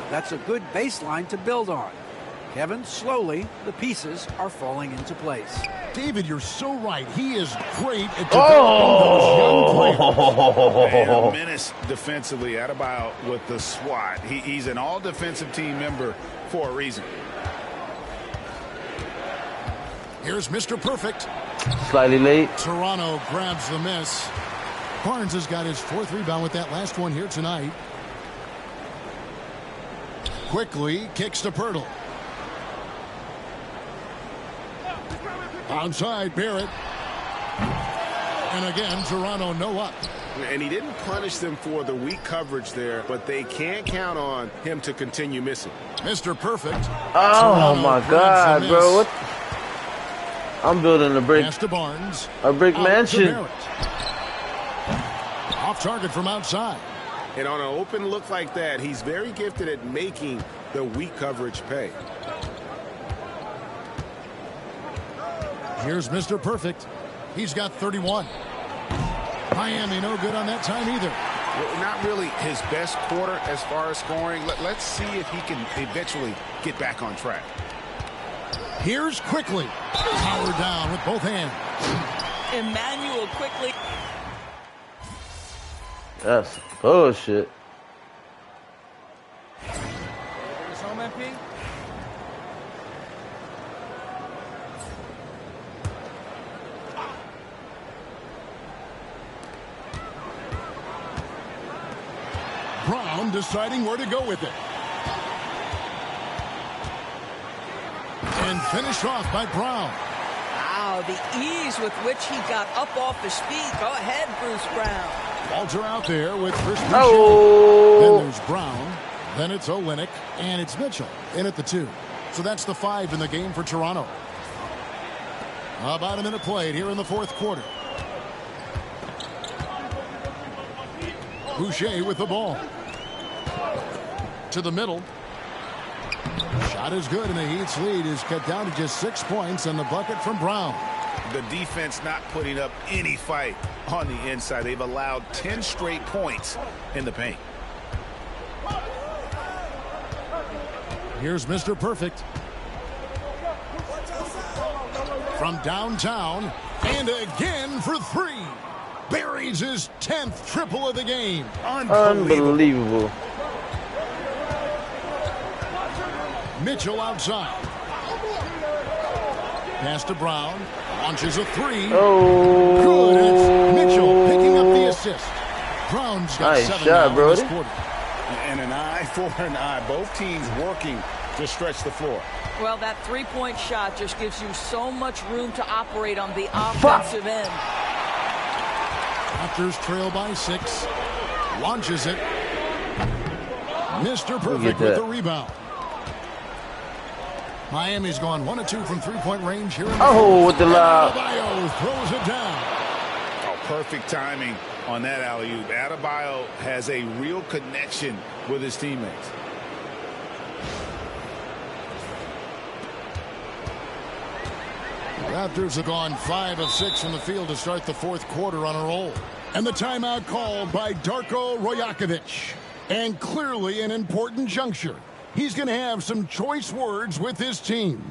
S12: That's a good baseline to build on. Kevin, slowly, the pieces are falling into place.
S9: David, you're so right. He is great at developing those young players.
S10: And a menace defensively. Adebayo with the swat. He's an all-defensive team member for a reason.
S9: Here's Mr. Perfect.
S8: Slightly late.
S9: Toronto grabs the miss. Barnes has got his 4th rebound with that last one here tonight. Quickly kicks to Pirtle. Outside Barrett. And again, Toronto no up.
S10: And he didn't punish them for the weak coverage there, but they can't count on him to continue missing.
S9: Mr. Perfect.
S8: Oh,
S9: Toronto
S8: my God, bro. What? I'm building a brick.
S9: Pass to Barnes.
S8: A brick mansion.
S9: Off target from outside.
S10: And on an open look like that, he's very gifted at making the weak coverage pay.
S9: Here's Mr. Perfect. He's got 31. Miami no good on that time either.
S10: Well, not really his best quarter as far as scoring. Let's see if he can eventually get back on track.
S9: Here's Quickly. Powered down with both hands.
S15: Emmanuel Quickly.
S8: That's bullshit.
S12: Home, MP?
S9: Brown deciding where to go with it. And finished off by Brown.
S15: Wow, the ease with which he got up off his feet. Go ahead, Bruce Brown.
S9: Walter out there with Chris Boucher.
S8: Oh.
S9: Then there's Brown. Then it's Olynyk. And it's Mitchell in at the 2. So that's the 5 in the game for Toronto. About a minute played here in the 4th quarter. Boucher with the ball. To the middle. Shot is good, and the Heat's lead is cut down to just 6 points, and the bucket from Brown.
S10: The defense not putting up any fight on the inside. They've allowed 10 straight points in the paint.
S9: Here's Mr. Perfect. From downtown, and again for 3. Buries his 10th triple of the game.
S8: Unbelievable.
S9: Mitchell outside. Pass to Brown. Launches a 3.
S8: Oh.
S9: Good. It's Mitchell picking up the assist. Brown's got
S8: nice
S9: 7
S8: shot,
S9: now
S8: bro.
S9: in this quarter.
S10: And an eye for an eye. Both teams working to stretch the floor.
S15: Well, that 3-point shot just gives you so much room to operate on the offensive end.
S9: Raptors trail by 6. Launches it. Mr. Perfect with the rebound. Miami's gone 1 of 2 from 3-point range here.
S8: With the lob.
S9: Adebayo throws it down.
S10: Oh, perfect timing on that alley-oop. Adebayo has a real connection with his teammates.
S9: Raptors have gone 5 of 6 from the field to start the fourth quarter on a roll. And the timeout called by Darko Rajakovic. And clearly an important juncture. He's going to have some choice words with his team.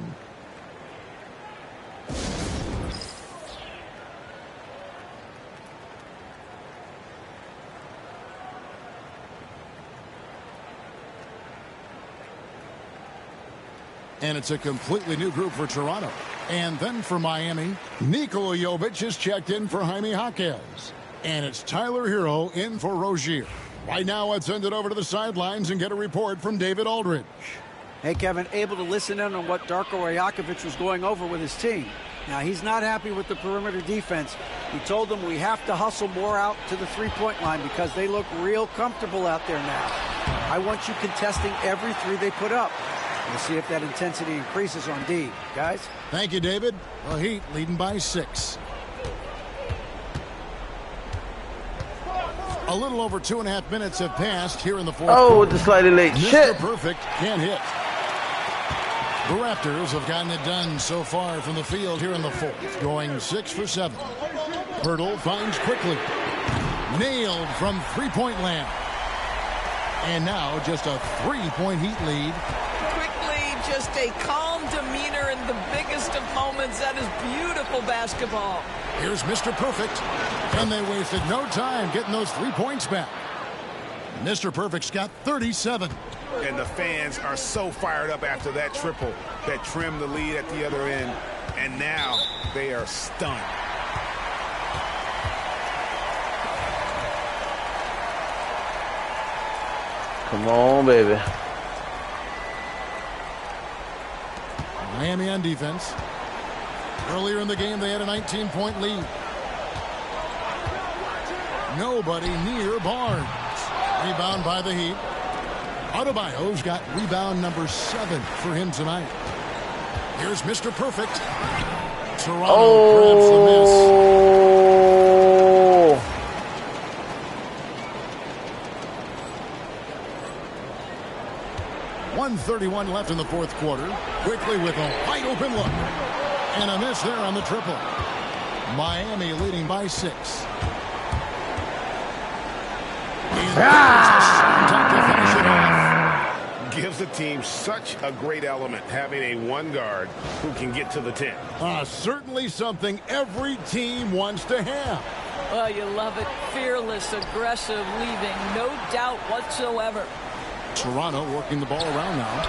S9: And it's a completely new group for Toronto. And then for Miami, Nikola Jovic is checked in for Jaime Jaquez. And it's Tyler Hero in for Rozier. Right now, let's send it over to the sidelines and get a report from David Aldridge.
S12: Hey, Kevin, able to listen in on what Darko Rajakovic was going over with his team. Now, he's not happy with the perimeter defense. He told them we have to hustle more out to the three-point line because they look real comfortable out there now. I want you contesting every three they put up. We'll see if that intensity increases on D. Guys?
S9: Thank you, David. The Heat leading by 6. A little over 2.5 minutes have passed here in the fourth quarter.
S8: Oh, just slightly late.
S9: Mr.
S8: Shit.
S9: Perfect can't hit. The Raptors have gotten it done so far from the field here in the fourth, going 6 for 7. Hurdle finds quickly. Nailed from three-point land. And now just a 3-point Heat lead.
S15: Just a calm demeanor in the biggest of moments. That is beautiful basketball.
S9: Here's Mr. Perfect. And they wasted no time getting those 3 points back. Mr. Perfect's got 37.
S10: And the fans are so fired up after that triple that trimmed the lead at the other end. And now they are stunned.
S8: Come on, baby.
S9: Miami on defense. Earlier in the game, they had a 19-point lead. Nobody near Barnes. Rebound by the Heat. Adebayo's got rebound number 7 for him tonight. Here's Mr. Perfect. Toronto grabs the miss. 1:31 left in the fourth quarter. Quickly with a wide open look. And a miss there on the triple. Miami leading by 6.
S10: Gives the team such a great element having a one guard who can get to the 10.
S9: Certainly something every team wants to have.
S15: Well, you love it. Fearless, aggressive, leaving no doubt whatsoever.
S9: Toronto working the ball around now.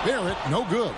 S9: Barrett, no good.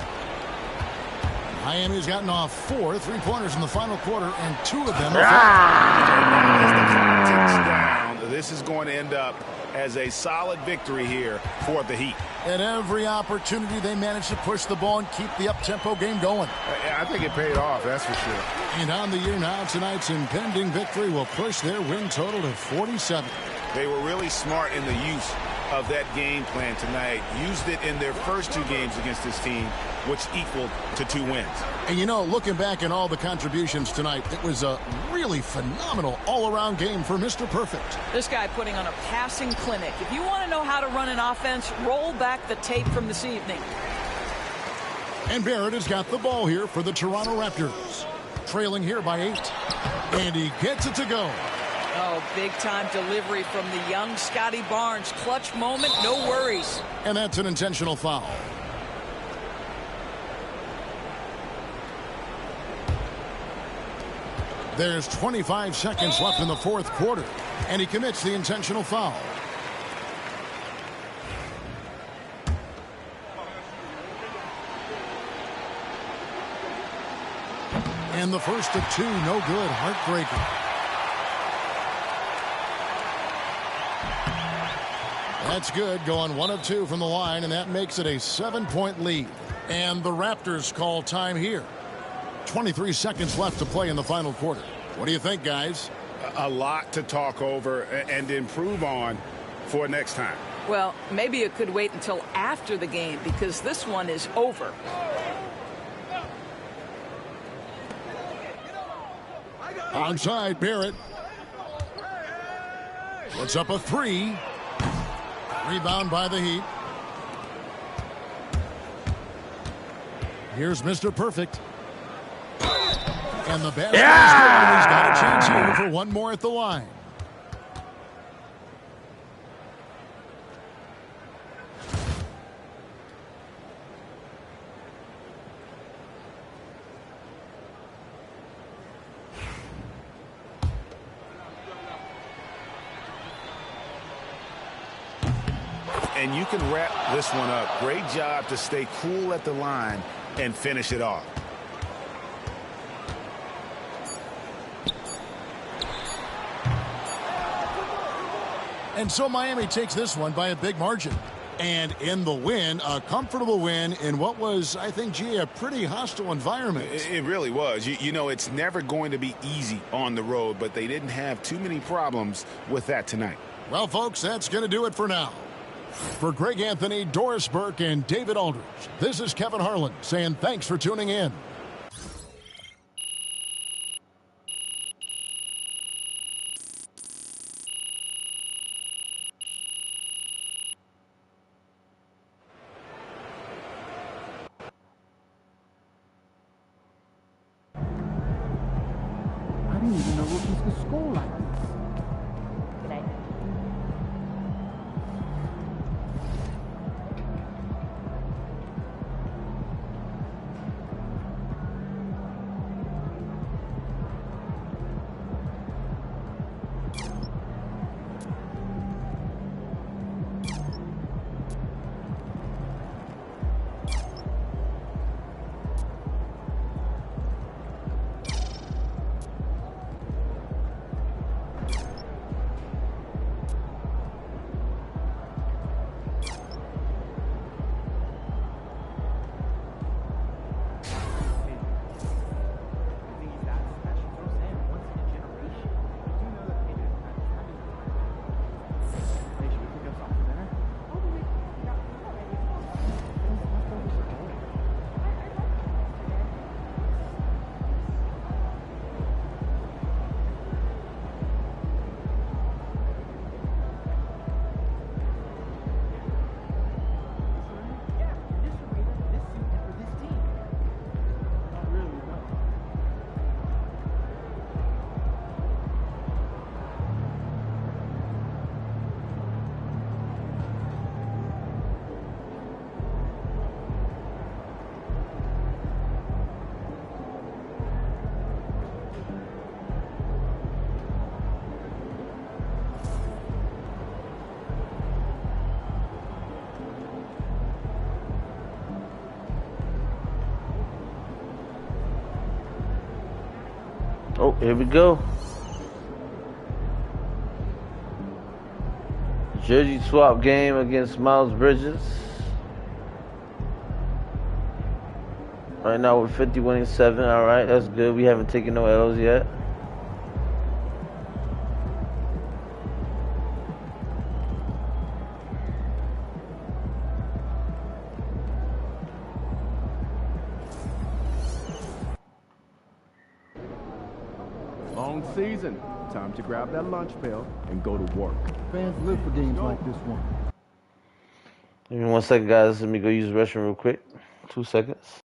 S9: Miami's gotten off 4 3-pointers in the final quarter, and 2 of them are
S10: As the clock ticks down, this is going to end up as a solid victory here for the Heat.
S9: At every opportunity, they managed to push the ball and keep the up-tempo game going.
S10: I think it paid off, that's for sure.
S9: And on the year now, tonight's impending victory will push their win total to 47.
S10: They were really smart in the use of that game plan tonight. Used it in their first 2 games against this team, which equaled to 2 wins.
S9: And you know, looking back at all the contributions tonight, it was a really phenomenal all-around game for Mr. Perfect.
S15: This guy putting on a passing clinic. If you want to know how to run an offense, roll back the tape from this evening.
S9: And Barrett has got the ball here for the Toronto Raptors. Trailing here by 8. And he gets it to go.
S15: Oh, big-time delivery from the young Scotty Barnes. Clutch moment, no worries.
S9: And that's an intentional foul. There's 25 seconds left in the fourth quarter, and he commits the intentional foul. And the first of 2, no good, heartbreaking. That's good, going 1 of 2 from the line, and that makes it a 7-point lead. And the Raptors call time here. 23 seconds left to play in the final quarter. What do you think, guys?
S10: A lot to talk over and improve on for next time.
S15: Well, maybe it could wait until after the game because this one is over.
S9: Onside, Barrett. Puts up a 3. Rebound by the Heat. Here's Mr. Perfect. And the basket is good. He's got a chance here for one more at the line.
S10: And you can wrap this one up. Great job to stay cool at the line and finish it off.
S9: And so Miami takes this one by a big margin. And in the win, a comfortable win in what was, I think, G, a pretty hostile environment.
S10: It really was. You know, it's never going to be easy on the road, but they didn't have too many problems with that tonight.
S9: Well, folks, that's going to do it for now. For Greg Anthony, Doris Burke, and David Aldridge, this is Kevin Harlan saying thanks for tuning in.
S14: I didn't even know rookies could score like this.
S19: Good night.
S8: Oh, here we go. Jersey swap game against Miles Bridges. Right now we're 51-7. All right, that's good. We haven't taken no L's yet.
S14: Long season. Time to grab that lunch pail and go to work. Fans live for games like this one.
S8: Give me 1 second, guys. Let me go use the restroom real quick. 2 seconds.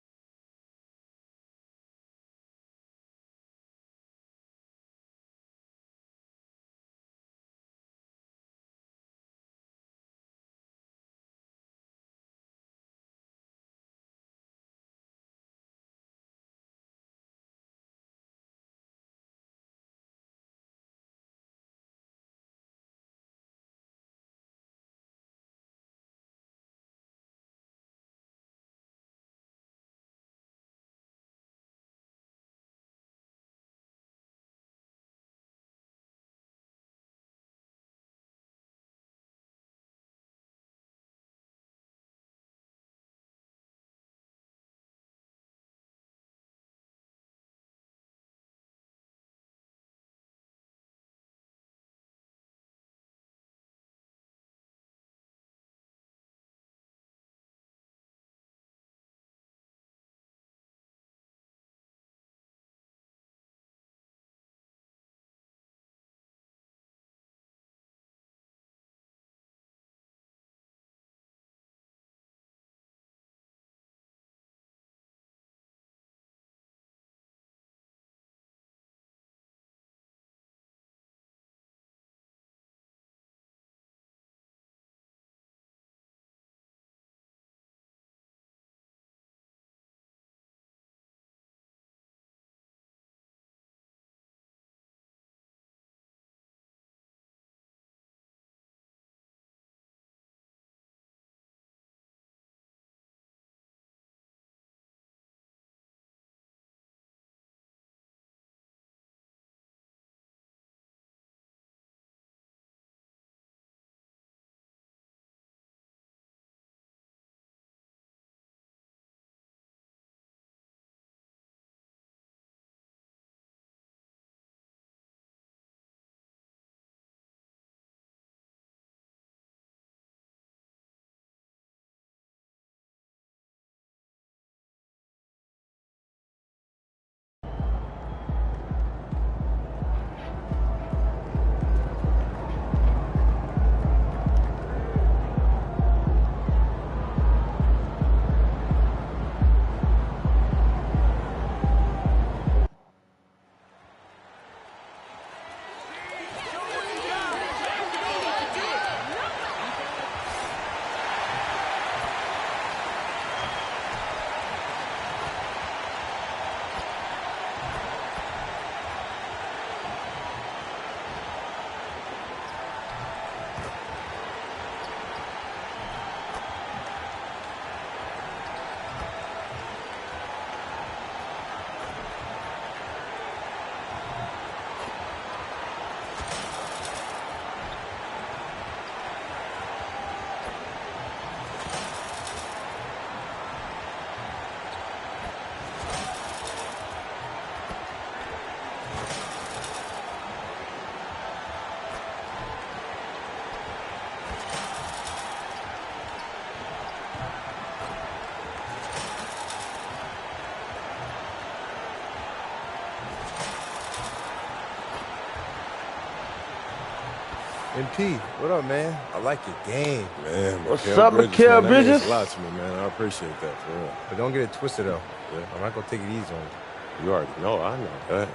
S20: MP, what up, man? I like your game.
S21: Man,
S8: what's up, Mikal Bridges?
S21: That means a lot to me, man. I appreciate that, for real.
S20: But don't get it twisted, though. Yeah. I'm not going to take it easy on you.
S21: You already know, I know that.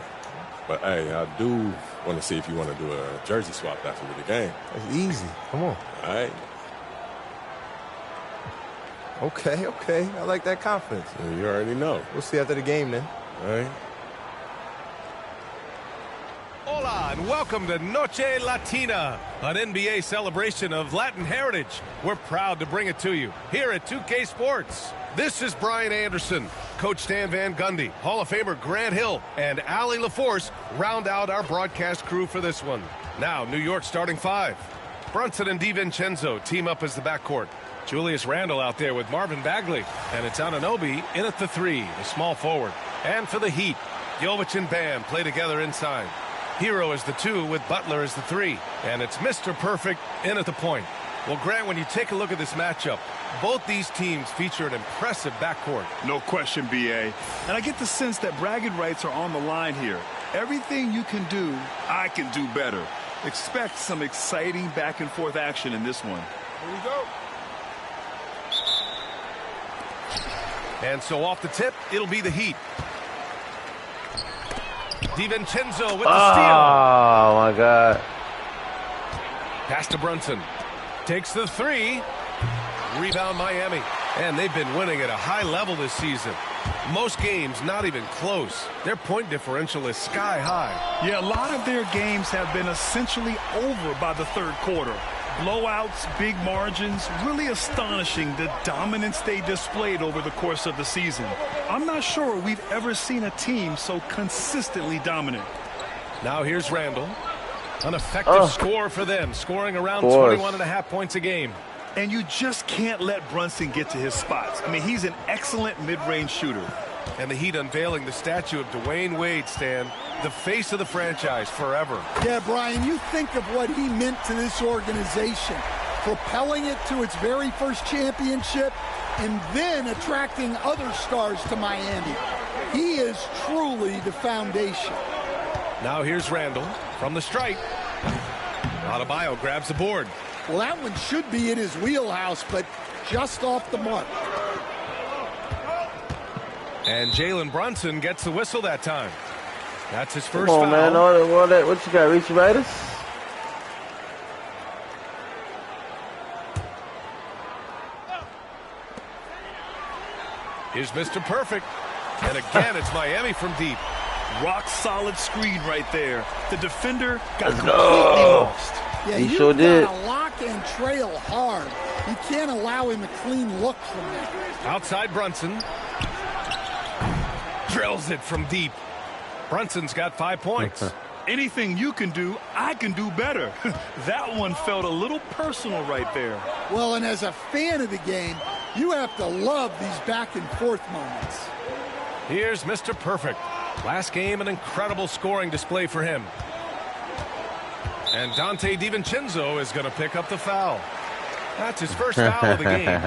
S21: But, hey, I do want to see if you want to do a jersey swap after the game.
S20: That's easy. Come on.
S21: All right.
S20: Okay. I like that confidence.
S21: Yeah, you already know.
S20: We'll see after the game, then.
S21: All right.
S22: Hola, and welcome to Noche Latina, an NBA celebration of Latin heritage. We're proud to bring it to you here at 2K Sports. This is Brian Anderson, Coach Stan Van Gundy, Hall of Famer Grant Hill, and Allie LaForce round out our broadcast crew for this one. Now, New York starting five. Brunson and DiVincenzo team up as the backcourt. Julius Randle out there with Marvin Bagley, and it's Anunoby in at the three, the small forward. And for the Heat, Jovic and Bam play together inside. Hero is the two with Butler as the three. And it's Mr. Perfect in at the point. Well, Grant, when you take a look at this matchup, both these teams feature an impressive backcourt.
S23: No question, B.A. And I get the sense that bragging rights are on the line here. Everything you can do, I can do better. Expect some exciting back-and-forth action in this one.
S22: Here we go. And so off the tip, it'll be the Heat. DiVincenzo with the steal.
S8: Oh, my God.
S22: Pass to Brunson. Takes the three. Rebound Miami. And they've been winning at a high level this season. Most games not even close. Their point differential is sky high.
S23: Yeah, a lot of their games have been essentially over by the third quarter. Blowouts, big margins, really astonishing the dominance they displayed over the course of the season. I'm not sure we've ever seen a team so consistently dominant.
S22: Now here's Randle. An effective score for them, scoring around 21.5 points a game.
S23: And you just can't let Brunson get to his spots. I mean, he's an excellent mid-range shooter.
S22: And the Heat unveiling the statue of Dwayne Wade, Stan, the face of the franchise forever.
S24: Yeah, Brian, you think of what he meant to this organization, propelling it to its very first championship and then attracting other stars to Miami. He is truly the foundation.
S22: Now here's Randle from the stripe. Adebayo grabs the board.
S24: Well, that one should be in his wheelhouse, but just off the mark.
S22: And Jalen Brunson gets the whistle that time. That's his first
S8: foul. Come on, man. What you got, Reach Riders?
S22: Here's Mr. Perfect. And again, it's Miami from deep.
S23: Rock solid screen right there. The defender got
S8: completely
S23: lost.
S24: Yeah,
S8: he sure did.
S24: Gotta lock and trail hard. You can't allow him a clean look from that.
S22: Outside Brunson. Drills it from deep. Brunson's got 5 points.
S23: Anything you can do, I can do better. That one felt a little personal right there.
S24: Well, and as a fan of the game, you have to love these back and forth moments.
S22: Here's Mr. Perfect. Last game, an incredible scoring display for him. And Dante DiVincenzo is going to pick up the foul. That's his first foul of the game.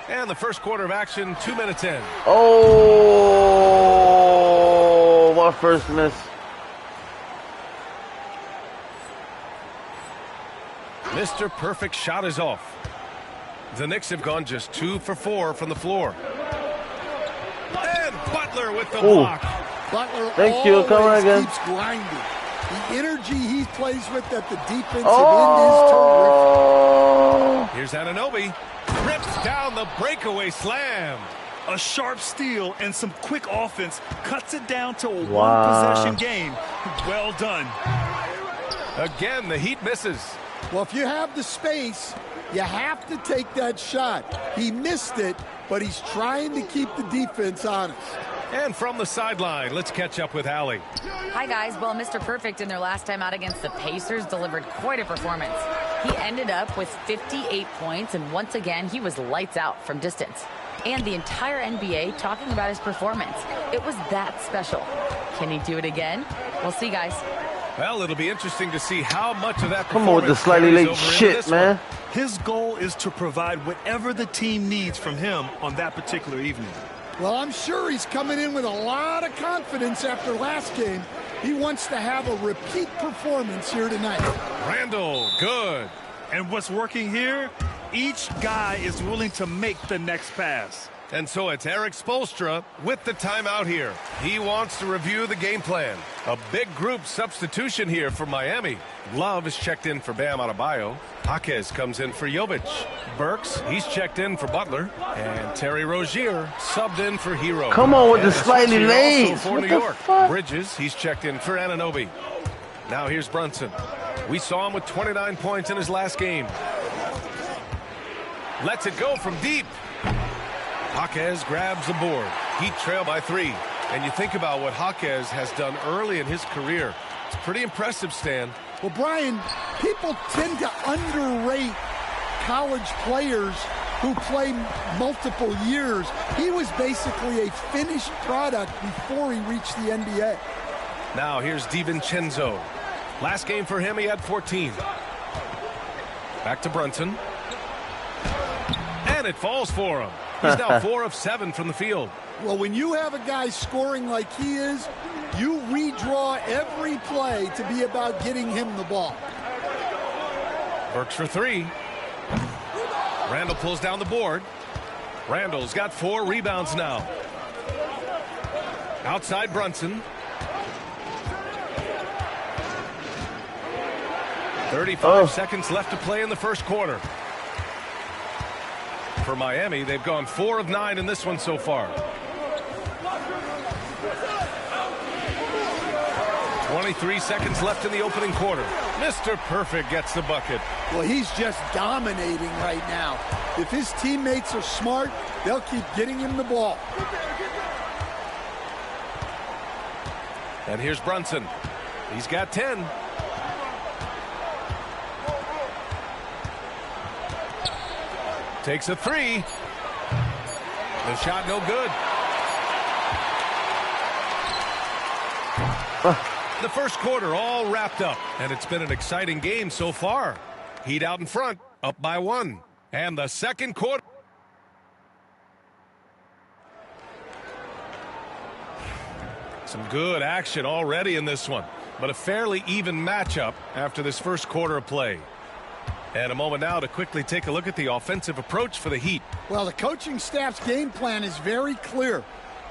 S22: And the first quarter of action, 2 minutes in.
S8: Oh, my first miss.
S22: Mr. Perfect shot is off. The Knicks have gone just 2 for 4 from the floor. And Butler with the block.
S24: Butler
S8: Thank you. Come on again.
S24: Keeps grinding. The energy he plays with at the defensive
S8: end
S22: is terrific. Here's Anunoby. Rips down the breakaway slam.
S23: A sharp steal and some quick offense cuts it down to a one-possession game. Well done.
S22: Again, the Heat misses.
S24: Well, if you have the space, you have to take that shot. He missed it, but he's trying to keep the defense honest.
S22: And from the sideline, let's catch up with Allie.
S25: Hi, guys. Well, Mr. Perfect in their last time out against the Pacers delivered quite a performance. He ended up with 58 points, and once again, he was lights out from distance. And the entire NBA talking about his performance. It was that special. Can he do it again? We'll see, guys.
S22: Well, it'll be interesting to see how much of that performance
S8: come on with the slightly late shit, man.
S23: His goal is to provide whatever the team needs from him on that particular evening.
S24: Well, I'm sure he's coming in with a lot of confidence after last game. He wants to have a repeat performance here tonight.
S22: Randall, good.
S23: And what's working here? Each guy is willing to make the next pass.
S22: And so it's Eric Spoelstra with the timeout here. He wants to review the game plan. A big group substitution here for Miami. Love is checked in for Bam Adebayo. Jaquez comes in for Jovic. Burks, he's checked in for Butler. And Terry Rozier subbed in for Hero.
S8: Come on with
S22: and
S8: the slightly late.
S22: Also for
S8: What
S22: New
S8: the
S22: York.
S8: fuck?
S22: Bridges, he's checked in for Anunoby. Now here's Brunson. We saw him with 29 points in his last game. Lets it go from deep. Jaquez grabs the board. Heat trail by 3. And you think about what Jaquez has done early in his career. It's pretty impressive, Stan.
S24: Well, Brian, people tend to underrate college players who play multiple years. He was basically a finished product before he reached the NBA.
S22: Now here's DiVincenzo. Last game for him, he had 14. Back to Brunson. And it falls for him. He's now 4 of 7 from the field.
S24: Well, when you have a guy scoring like he is, you redraw every play to be about getting him the ball.
S22: Burks for 3. Randall pulls down the board. Randall's got 4 rebounds now. Outside Brunson. 35 seconds left to play in the first quarter. For Miami, they've gone 4 of 9 in this one so far. 23 seconds left in the opening quarter. Mr. Perfect gets the bucket.
S24: Well, he's just dominating right now. If his teammates are smart, they'll keep getting him the ball.
S22: And here's Brunson. He's got 10. Takes a 3. The shot no good. The first quarter all wrapped up, and it's been an exciting game so far. Heat out in front, up by 1. And the second quarter. Some good action already in this one, but a fairly even matchup after this first quarter of play. And a moment now to quickly take a look at the offensive approach for the Heat.
S24: Well, the coaching staff's game plan is very clear.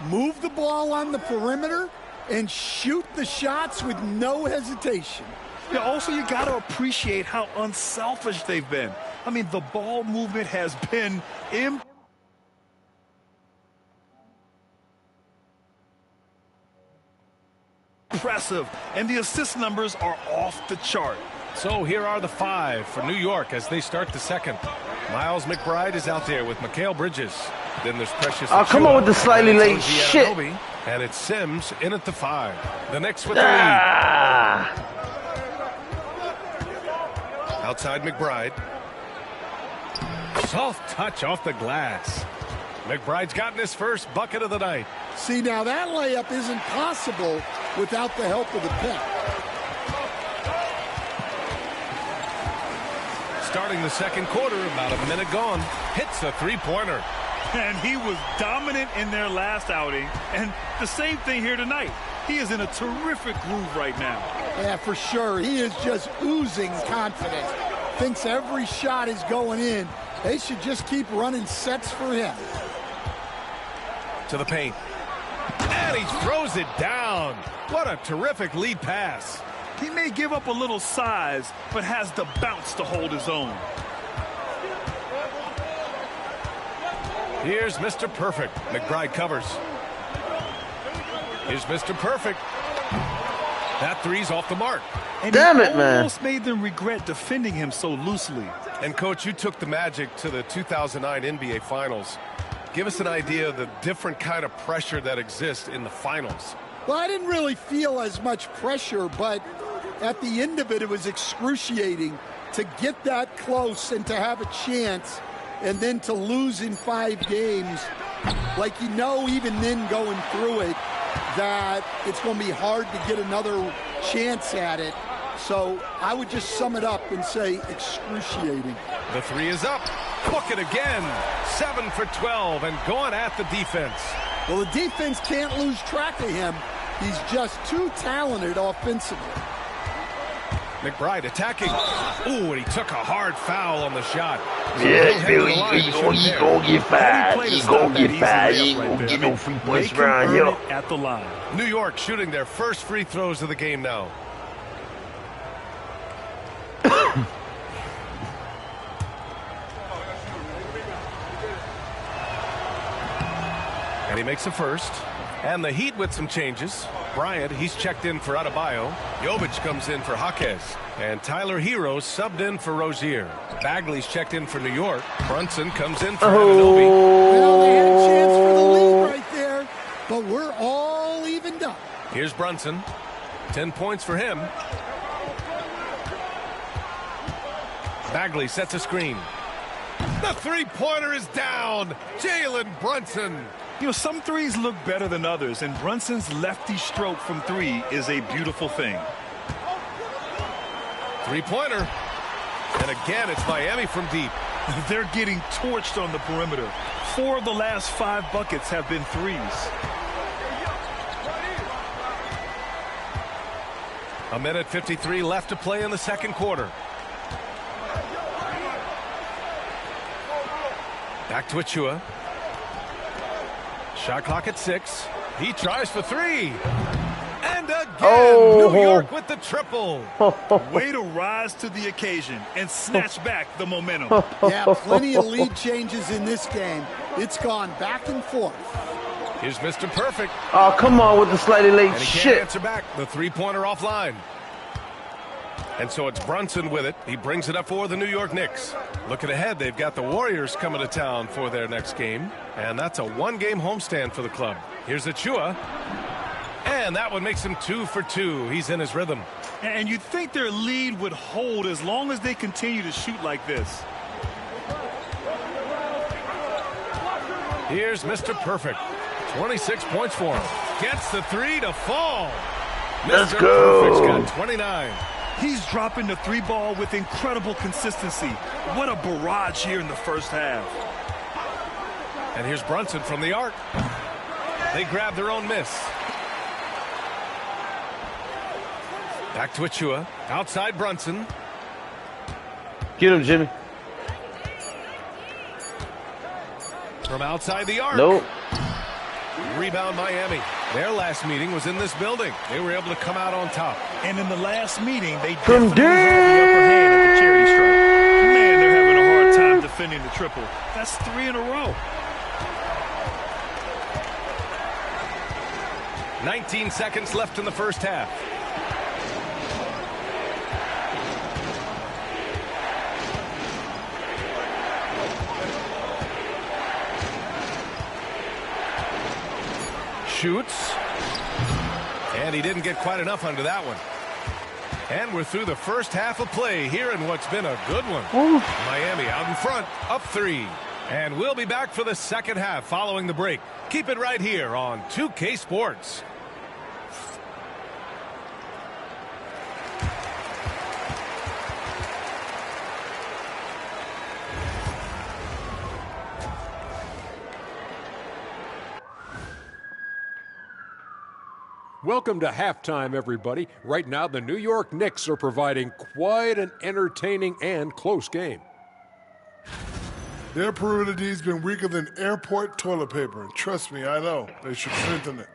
S24: Move the ball on the perimeter and shoot the shots with no hesitation.
S23: Yeah, also, you got to appreciate how unselfish they've been. I mean, the ball movement has been impressive, and the assist numbers are off the chart.
S22: So here are the 5 for New York as they start the second. Miles McBride is out there with Mikal Bridges. Then there's Precious.
S8: Oh, come on with the slightly late shit.
S22: And it's Sims in at the 5. The Knicks with the lead. Outside McBride. Soft touch off the glass. McBride's gotten his first bucket of the night.
S24: See, now that layup isn't possible without the help of the pick.
S22: Starting the second quarter, about a minute gone, hits a 3-pointer.
S23: And he was dominant in their last outing. And the same thing here tonight. He is in a terrific groove right now.
S24: Yeah, for sure. He is just oozing confidence. Thinks every shot is going in. They should just keep running sets for him.
S22: To the paint. And he throws it down. What a terrific lead pass.
S23: He may give up a little size, but has the bounce to hold his own.
S22: Here's Mr. Perfect. McBride covers. Here's Mr. Perfect. That 3's off the mark.
S23: And
S8: damn
S23: he
S8: it, man.
S23: almost made them regret defending him so loosely.
S22: And, Coach, you took the Magic to the 2009 NBA Finals. Give us an idea of the different kind of pressure that exists in the finals.
S24: Well, I didn't really feel as much pressure, but at the end of it, it was excruciating to get that close and to have a chance and then to lose in 5 games. Like, you know, even then going through it, that it's going to be hard to get another chance at it. So I would just sum it up and say excruciating.
S22: The 3 is up. Book it again. 7 for 12 and going at the defense.
S24: Well, the defense can't lose track of him. He's just too talented offensively.
S22: McBride attacking. Ooh, and he took a hard foul on the shot.
S8: Yeah, Billy, he gonna get fired. He gonna get fired. He ain't gonna get no free points around here.
S23: At the line.
S22: New York shooting their first free throws of the game now. And he makes a first. And the Heat with some changes. Bryant, he's checked in for Adebayo. Jovic comes in for Jaquez. And Tyler Hero subbed in for Rozier. Bagley's checked in for New York. Brunson comes in for Anunoby.
S24: Well, they had a chance for the lead right there, but we're all evened up.
S22: Here's Brunson. 10 points for him. Bagley sets a screen. The three-pointer is down. Jalen Brunson.
S23: You know, some threes look better than others, and Brunson's lefty stroke from three is a beautiful thing.
S22: Three-pointer. And again, it's Miami from deep.
S23: They're getting torched on the perimeter. 4 of the last 5 buckets have been threes.
S22: A minute 53 left to play in the second quarter. Back to Achua. Shot clock at 6. He tries for 3. And again, New York with the triple.
S23: Way to rise to the occasion and snatch back the momentum.
S24: Yeah, plenty of lead changes in this game. It's gone back and forth.
S22: Here's Mr. Perfect.
S8: Oh, come on with the slightly late
S22: And he
S8: shit.
S22: can't answer back. The three-pointer offline. And so it's Brunson with it. He brings it up for the New York Knicks. Looking ahead, they've got the Warriors coming to town for their next game. And that's a one-game homestand for the club. Here's Achua. And that one makes him 2 for 2. He's in his rhythm.
S23: And you'd think their lead would hold as long as they continue to shoot like this.
S22: Here's Mr. Perfect. 26 points for him. Gets the 3 to fall.
S8: Let's
S22: Mr.
S8: go.
S22: Perfect's got 29.
S23: He's dropping the 3 ball with incredible consistency. What a barrage here in the first half.
S22: And here's Brunson from the arc. They grab their own miss. Back to Achua. Outside Brunson.
S8: Get him, Jimmy.
S22: From outside the arc.
S8: Nope.
S22: Rebound Miami. Their last meeting was in this building. They were able to come out on top.
S23: And in the last meeting, they
S8: From
S23: definitely had the upper hand at the charity stripe. Man, they're having a hard time defending the triple. That's 3 in a row.
S22: 19 seconds left in the first half. Shoots. And he didn't get quite enough under that one. And we're through the first half of play here in what's been a good one. Miami out in front, up 3. And we'll be back for the second half following the break. Keep it right here on 2K Sports.
S16: Welcome to halftime, everybody. Right now, the New York Knicks are providing quite an entertaining and close game.
S17: Their perimeter D's been weaker than airport toilet paper. And trust me, I know. They should strengthen it.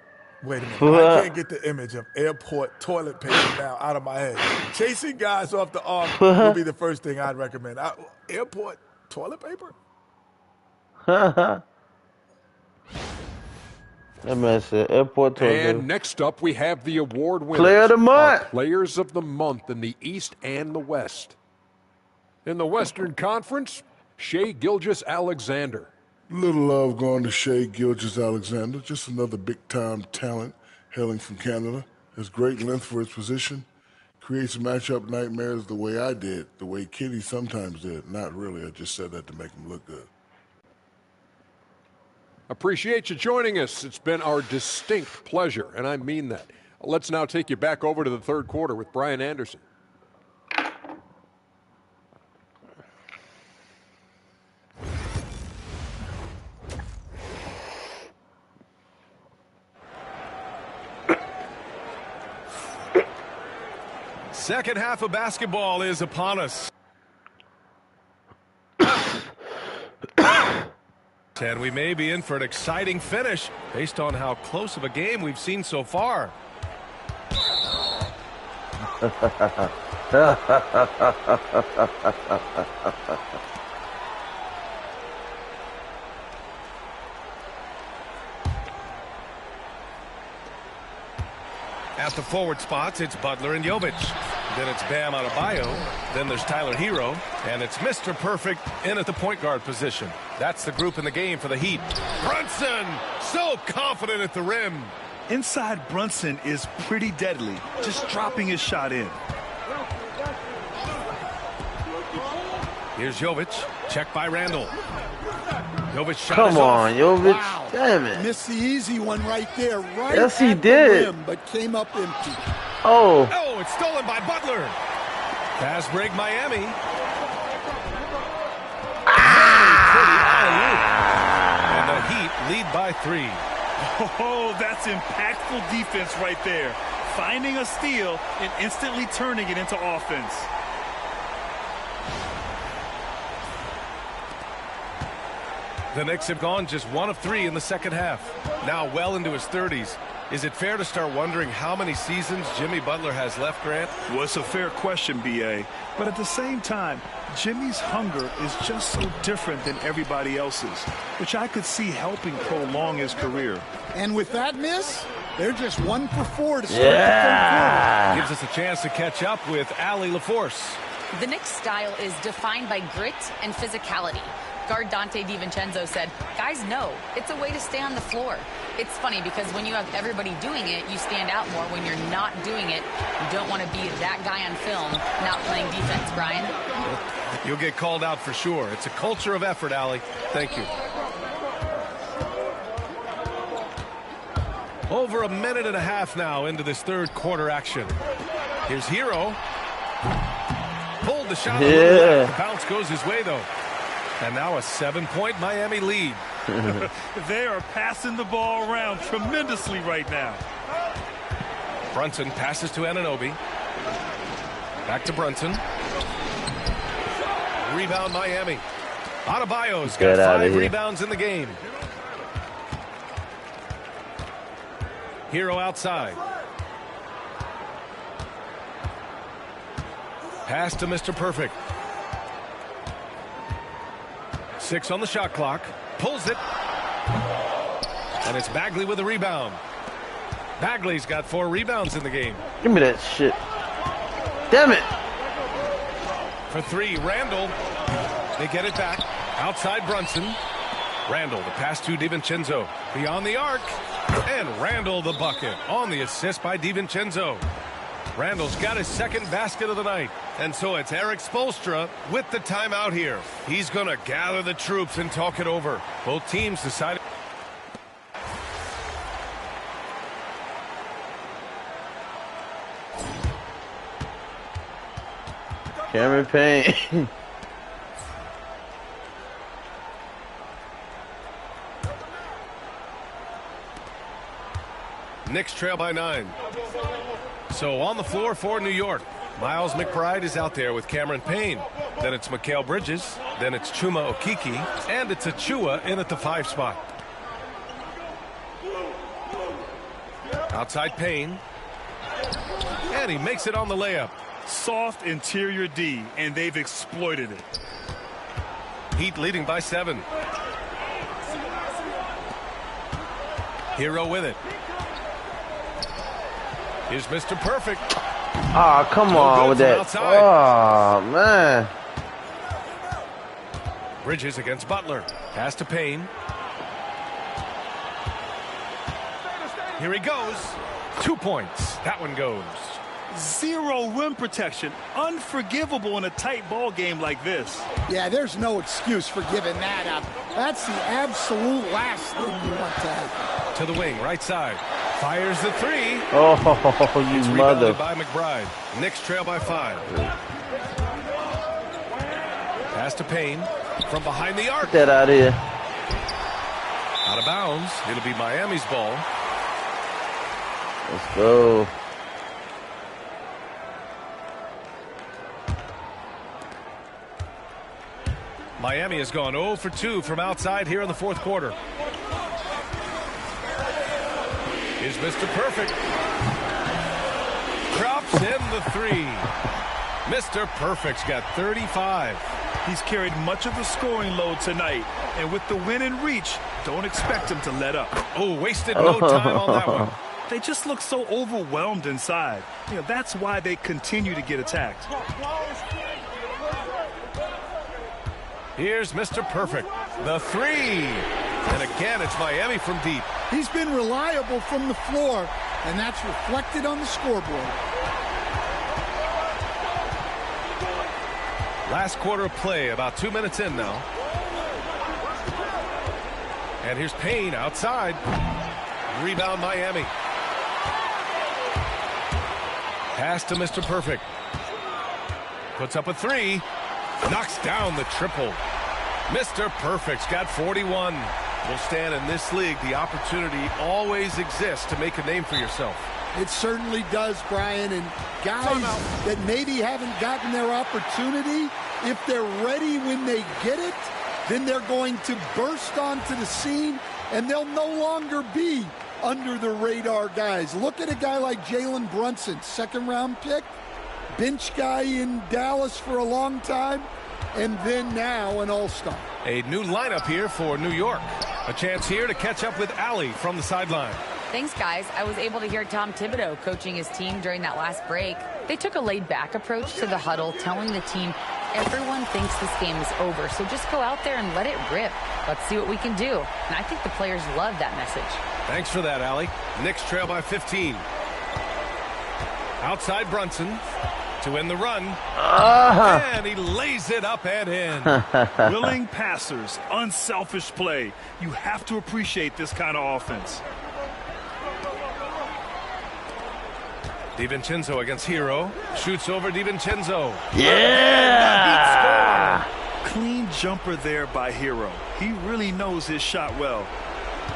S18: Wait a minute. I can't get the image of airport toilet paper now out of my head. Chasing guys off the arm would be the first thing I'd recommend. Airport toilet paper?
S8: That man said airport toilet paper.
S16: And next up, we have the award winners.
S8: Player of the month.
S16: Our Players of the Month in the East and the West. In the Western Conference, Shai Gilgeous-Alexander.
S17: Little love going to Shai Gilgeous-Alexander. Just another big-time talent hailing from Canada. Has great length for his position. Creates matchup nightmares the way I did, the way Kitty sometimes did. Not really. I just said that to make him look good.
S16: Appreciate you joining us. It's been our distinct pleasure, and I mean that. Let's now take you back over to the third quarter with Brian Anderson.
S22: Second half of basketball is upon us. And we may be in for an exciting finish based on how close of a game we've seen so far. At the forward spots, it's Butler and Jovic. Then it's Bam Adebayo. Then there's Tyler Hero. And it's Mr. Perfect in at the point guard position. That's the group in the game for the Heat. Brunson, so confident at the rim.
S23: Inside Brunson is pretty deadly, just dropping his shot in.
S22: Here's Jovic. Check by Randall. Jovic shot.
S8: Come on, Jovic.
S24: Wow.
S8: Damn it.
S24: Missed the easy one right there. Right
S8: Yes, he
S24: at the
S8: did.
S24: rim, but came up empty.
S8: Oh.
S22: Oh, it's stolen by Butler. Fast break Miami. And the Heat lead by 3.
S23: Oh, that's impactful defense right there. Finding a steal and instantly turning it into offense.
S22: The Knicks have gone just 1 of 3 in the second half. Now well into his 30s. Is it fair to start wondering how many seasons Jimmy Butler has left, Grant?
S23: Well, it's a fair question, B.A. But at the same time, Jimmy's hunger is just so different than everybody else's, which I could see helping prolong his career.
S24: And with that miss, they're just 1 for 4 to start the third quarter.
S22: Gives us a chance to catch up with Allie LaForce.
S25: The Knicks' style is defined by grit and physicality. Guard Dante DiVincenzo said, guys know it's a way to stay on the floor. It's funny because when you have everybody doing it, you stand out more. When you're not doing it, you don't want to be that guy on film not playing defense, Brian.
S22: You'll get called out for sure. It's a culture of effort, Allie. Thank you. Over a minute and a half now into this third quarter action. Here's Hero. Pulled the shot.
S8: Yeah.
S22: The bounce goes his way, though. And now a 7-point Miami lead.
S23: They are passing the ball around tremendously right now.
S22: Brunson passes to Anunoby. Back to Brunson. Rebound Miami. Adebayo's got 5 rebounds in the game. Hero outside. Pass to Mr. Perfect. 6 on the shot clock. Pulls it. And it's Bagley with a rebound. Bagley's got 4 rebounds in the game.
S8: Give me that shit. Damn it.
S22: For 3, Randall. They get it back. Outside Brunson. Randall, the pass to DiVincenzo. Beyond the arc. And Randall the bucket on the assist by DiVincenzo. Randall's got his second basket of the night. And so it's Eric Spoelstra with the timeout here. He's going to gather the troops and talk it over. Both teams decided.
S8: Cameron Payne.
S22: Knicks trail by 9. So on the floor for New York, Miles McBride is out there with Cameron Payne. Then it's Mikal Bridges. Then it's Chuma Okeke. And it's Achua in at the 5 spot. Outside Payne. And he makes it on the layup.
S23: Soft interior D, and they've exploited it.
S22: Heat leading by 7. Hero with it. Here's Mr. Perfect.
S8: Ah, oh, come on with that.
S22: Outside.
S8: Oh, man.
S22: Bridges against Butler. Pass to Payne. Here he goes. 2 points. That one goes.
S23: 0 rim protection. Unforgivable in a tight ball game like this.
S24: Yeah, there's no excuse for giving that up. That's the absolute last thing you want to happen.
S22: To the wing, right side. Fires the 3.
S8: Oh, you
S22: it's
S8: mother.
S22: Rebounded by McBride. Knicks trail by 5. Pass to Payne. From behind the arc.
S8: Get that out of here.
S22: Out of bounds. It'll be Miami's ball.
S8: Let's go.
S22: Miami has gone 0 for 2 from outside here in the fourth quarter. Here's Mr. Perfect. Drops in the 3. Mr. Perfect's got 35.
S23: He's carried much of the scoring load tonight. And with the win in reach, don't expect him to let up.
S22: Oh, wasted no time on that one.
S23: They just look so overwhelmed inside. That's why they continue to get attacked.
S22: Here's Mr. Perfect. The 3. And again, it's Miami from deep.
S24: He's been reliable from the floor, and that's reflected on the scoreboard.
S22: Last quarter of play, about 2 minutes in now. And here's Payne outside. Rebound Miami. Pass to Mr. Perfect. Puts up a 3. Knocks down the triple. Mr. Perfect's got 41. Well, Stan, in this league, the opportunity always exists to make a name for yourself.
S24: It certainly does, Brian. And guys that maybe haven't gotten their opportunity, if they're ready when they get it, then they're going to burst onto the scene, and they'll no longer be under the radar guys. Look at a guy like Jalen Brunson, second-round pick, bench guy in Dallas for a long time, and then now an all-star.
S22: A new lineup here for New York. A chance here to catch up with Allie from the sideline.
S25: Thanks, guys. I was able to hear Tom Thibodeau coaching his team during that last break. They took a laid-back approach to the huddle, telling the team, everyone thinks this game is over, so just go out there and let it rip. Let's see what we can do. And I think the players love that message.
S22: Thanks for that, Allie. Knicks trail by 15. Outside Brunson to win the run. And he lays it up and in.
S23: Willing passers, unselfish play. You have to appreciate this kind of offense.
S22: DiVincenzo against Hero. Shoots over DiVincenzo.
S8: Yeah!
S23: Clean jumper there by Hero. He really knows his shot well.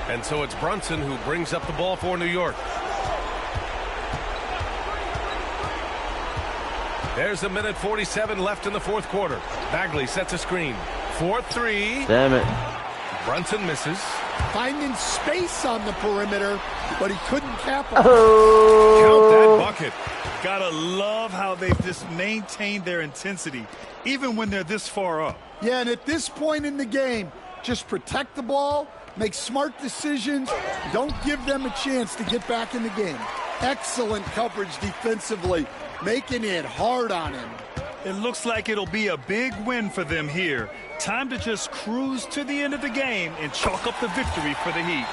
S22: And so it's Brunson who brings up the ball for New York. There's a minute 47 left in the fourth quarter. Bagley sets a screen. 4-3.
S8: Damn it.
S22: Brunson misses.
S24: Finding space on the perimeter, but he couldn't cap it.
S22: Count that bucket.
S23: Gotta love how they've just maintained their intensity, even when they're this far up.
S24: Yeah, and at this point in the game, just protect the ball, make smart decisions, don't give them a chance to get back in the game. Excellent coverage defensively, making it hard on him.
S23: It looks like it'll be a big win for them here. Time to just cruise to the end of the game and chalk up the victory for the Heat.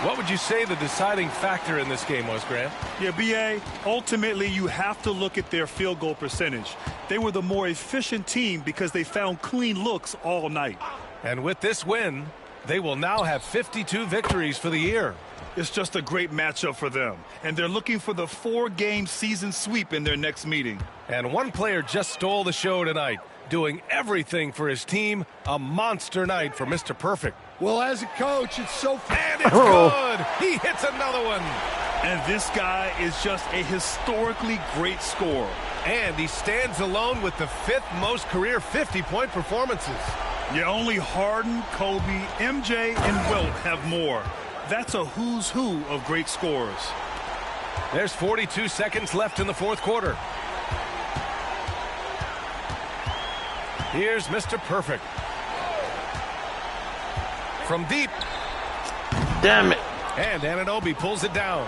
S22: What would you say the deciding factor in this game was, Grant?
S23: Yeah, B.A., ultimately you have to look at their field goal percentage. They were the more efficient team because they found clean looks all night.
S22: And with this win, they will now have 52 victories for the year.
S23: It's just a great matchup for them, and they're looking for the 4-game season sweep in their next meeting.
S22: And one player just stole the show tonight, doing everything for his team. A monster night for Mr. Perfect.
S24: Well, as a coach, it's so fun.
S22: And it's good. He hits another one.
S23: And this guy is just a historically great scorer.
S22: And he stands alone with the 5th most career 50-point performances.
S23: Yeah, only Harden, Kobe, MJ, and Wilt have more. That's a who's who of great scorers.
S22: There's 42 seconds left in the fourth quarter. Here's Mr. Perfect. From deep.
S8: Damn it.
S22: And Anunoby pulls it down.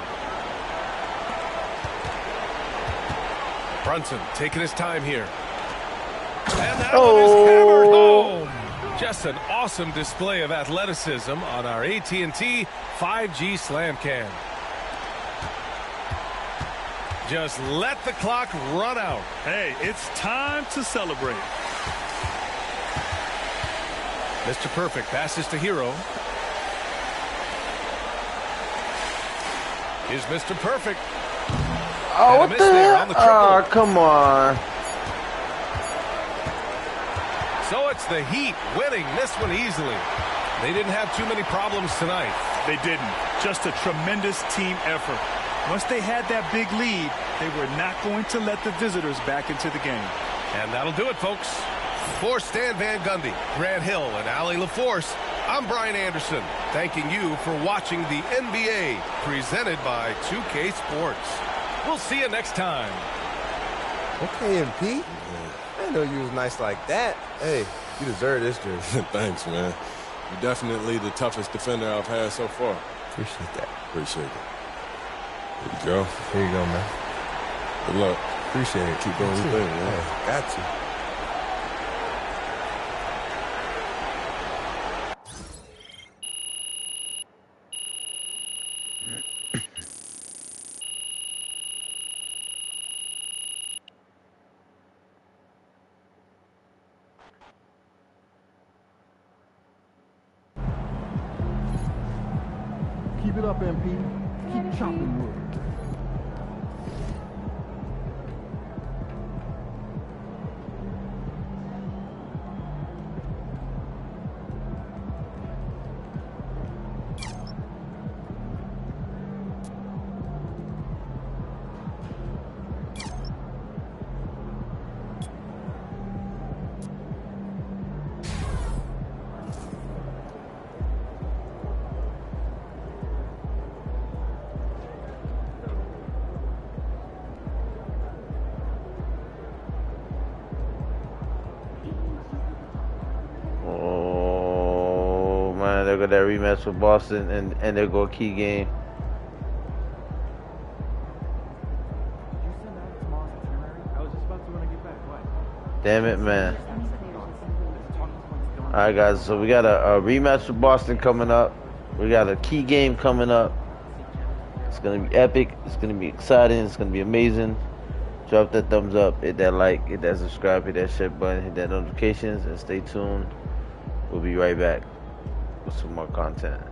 S22: Brunson taking his time here. And that one is hammered home. Just an awesome display of athleticism on our AT&T 5G Slam Cam. Just let the clock run out.
S23: Hey, it's time to celebrate.
S22: Mr. Perfect passes to Hero. Here's Mr. Perfect.
S8: Oh, what the hell? Oh, come on.
S22: So it's the Heat winning this one easily. They didn't have too many problems tonight.
S23: They didn't. Just a tremendous team effort. Once they had that big lead, they were not going to let the visitors back into the game.
S22: And that'll do it, folks. For Stan Van Gundy, Grant Hill, and Allie LaForce, I'm Brian Anderson, thanking you for watching the NBA presented by 2K Sports. We'll see you next time.
S20: Okay, MP. I didn't know you was nice like that. Hey, you deserve this jersey.
S21: Thanks, man. You're definitely the toughest defender I've had so far.
S20: Appreciate that.
S21: Appreciate it. Here you go.
S20: Here you go, man.
S21: Good luck.
S20: Appreciate it.
S21: Keep doing your thing, man.
S20: Hey, got to.
S14: Keep it up, MP. Keep chopping wood.
S8: They'll go that rematch with Boston, and they'll go a key game. Damn it, man. Alright, guys, so we got a rematch with Boston coming up. We got a key game coming up. It's going to be epic. It's going to be exciting. It's going to be amazing. Drop that thumbs up. Hit that like. Hit that subscribe. Hit that share button. Hit that notifications. And stay tuned. We'll be right back with some more content.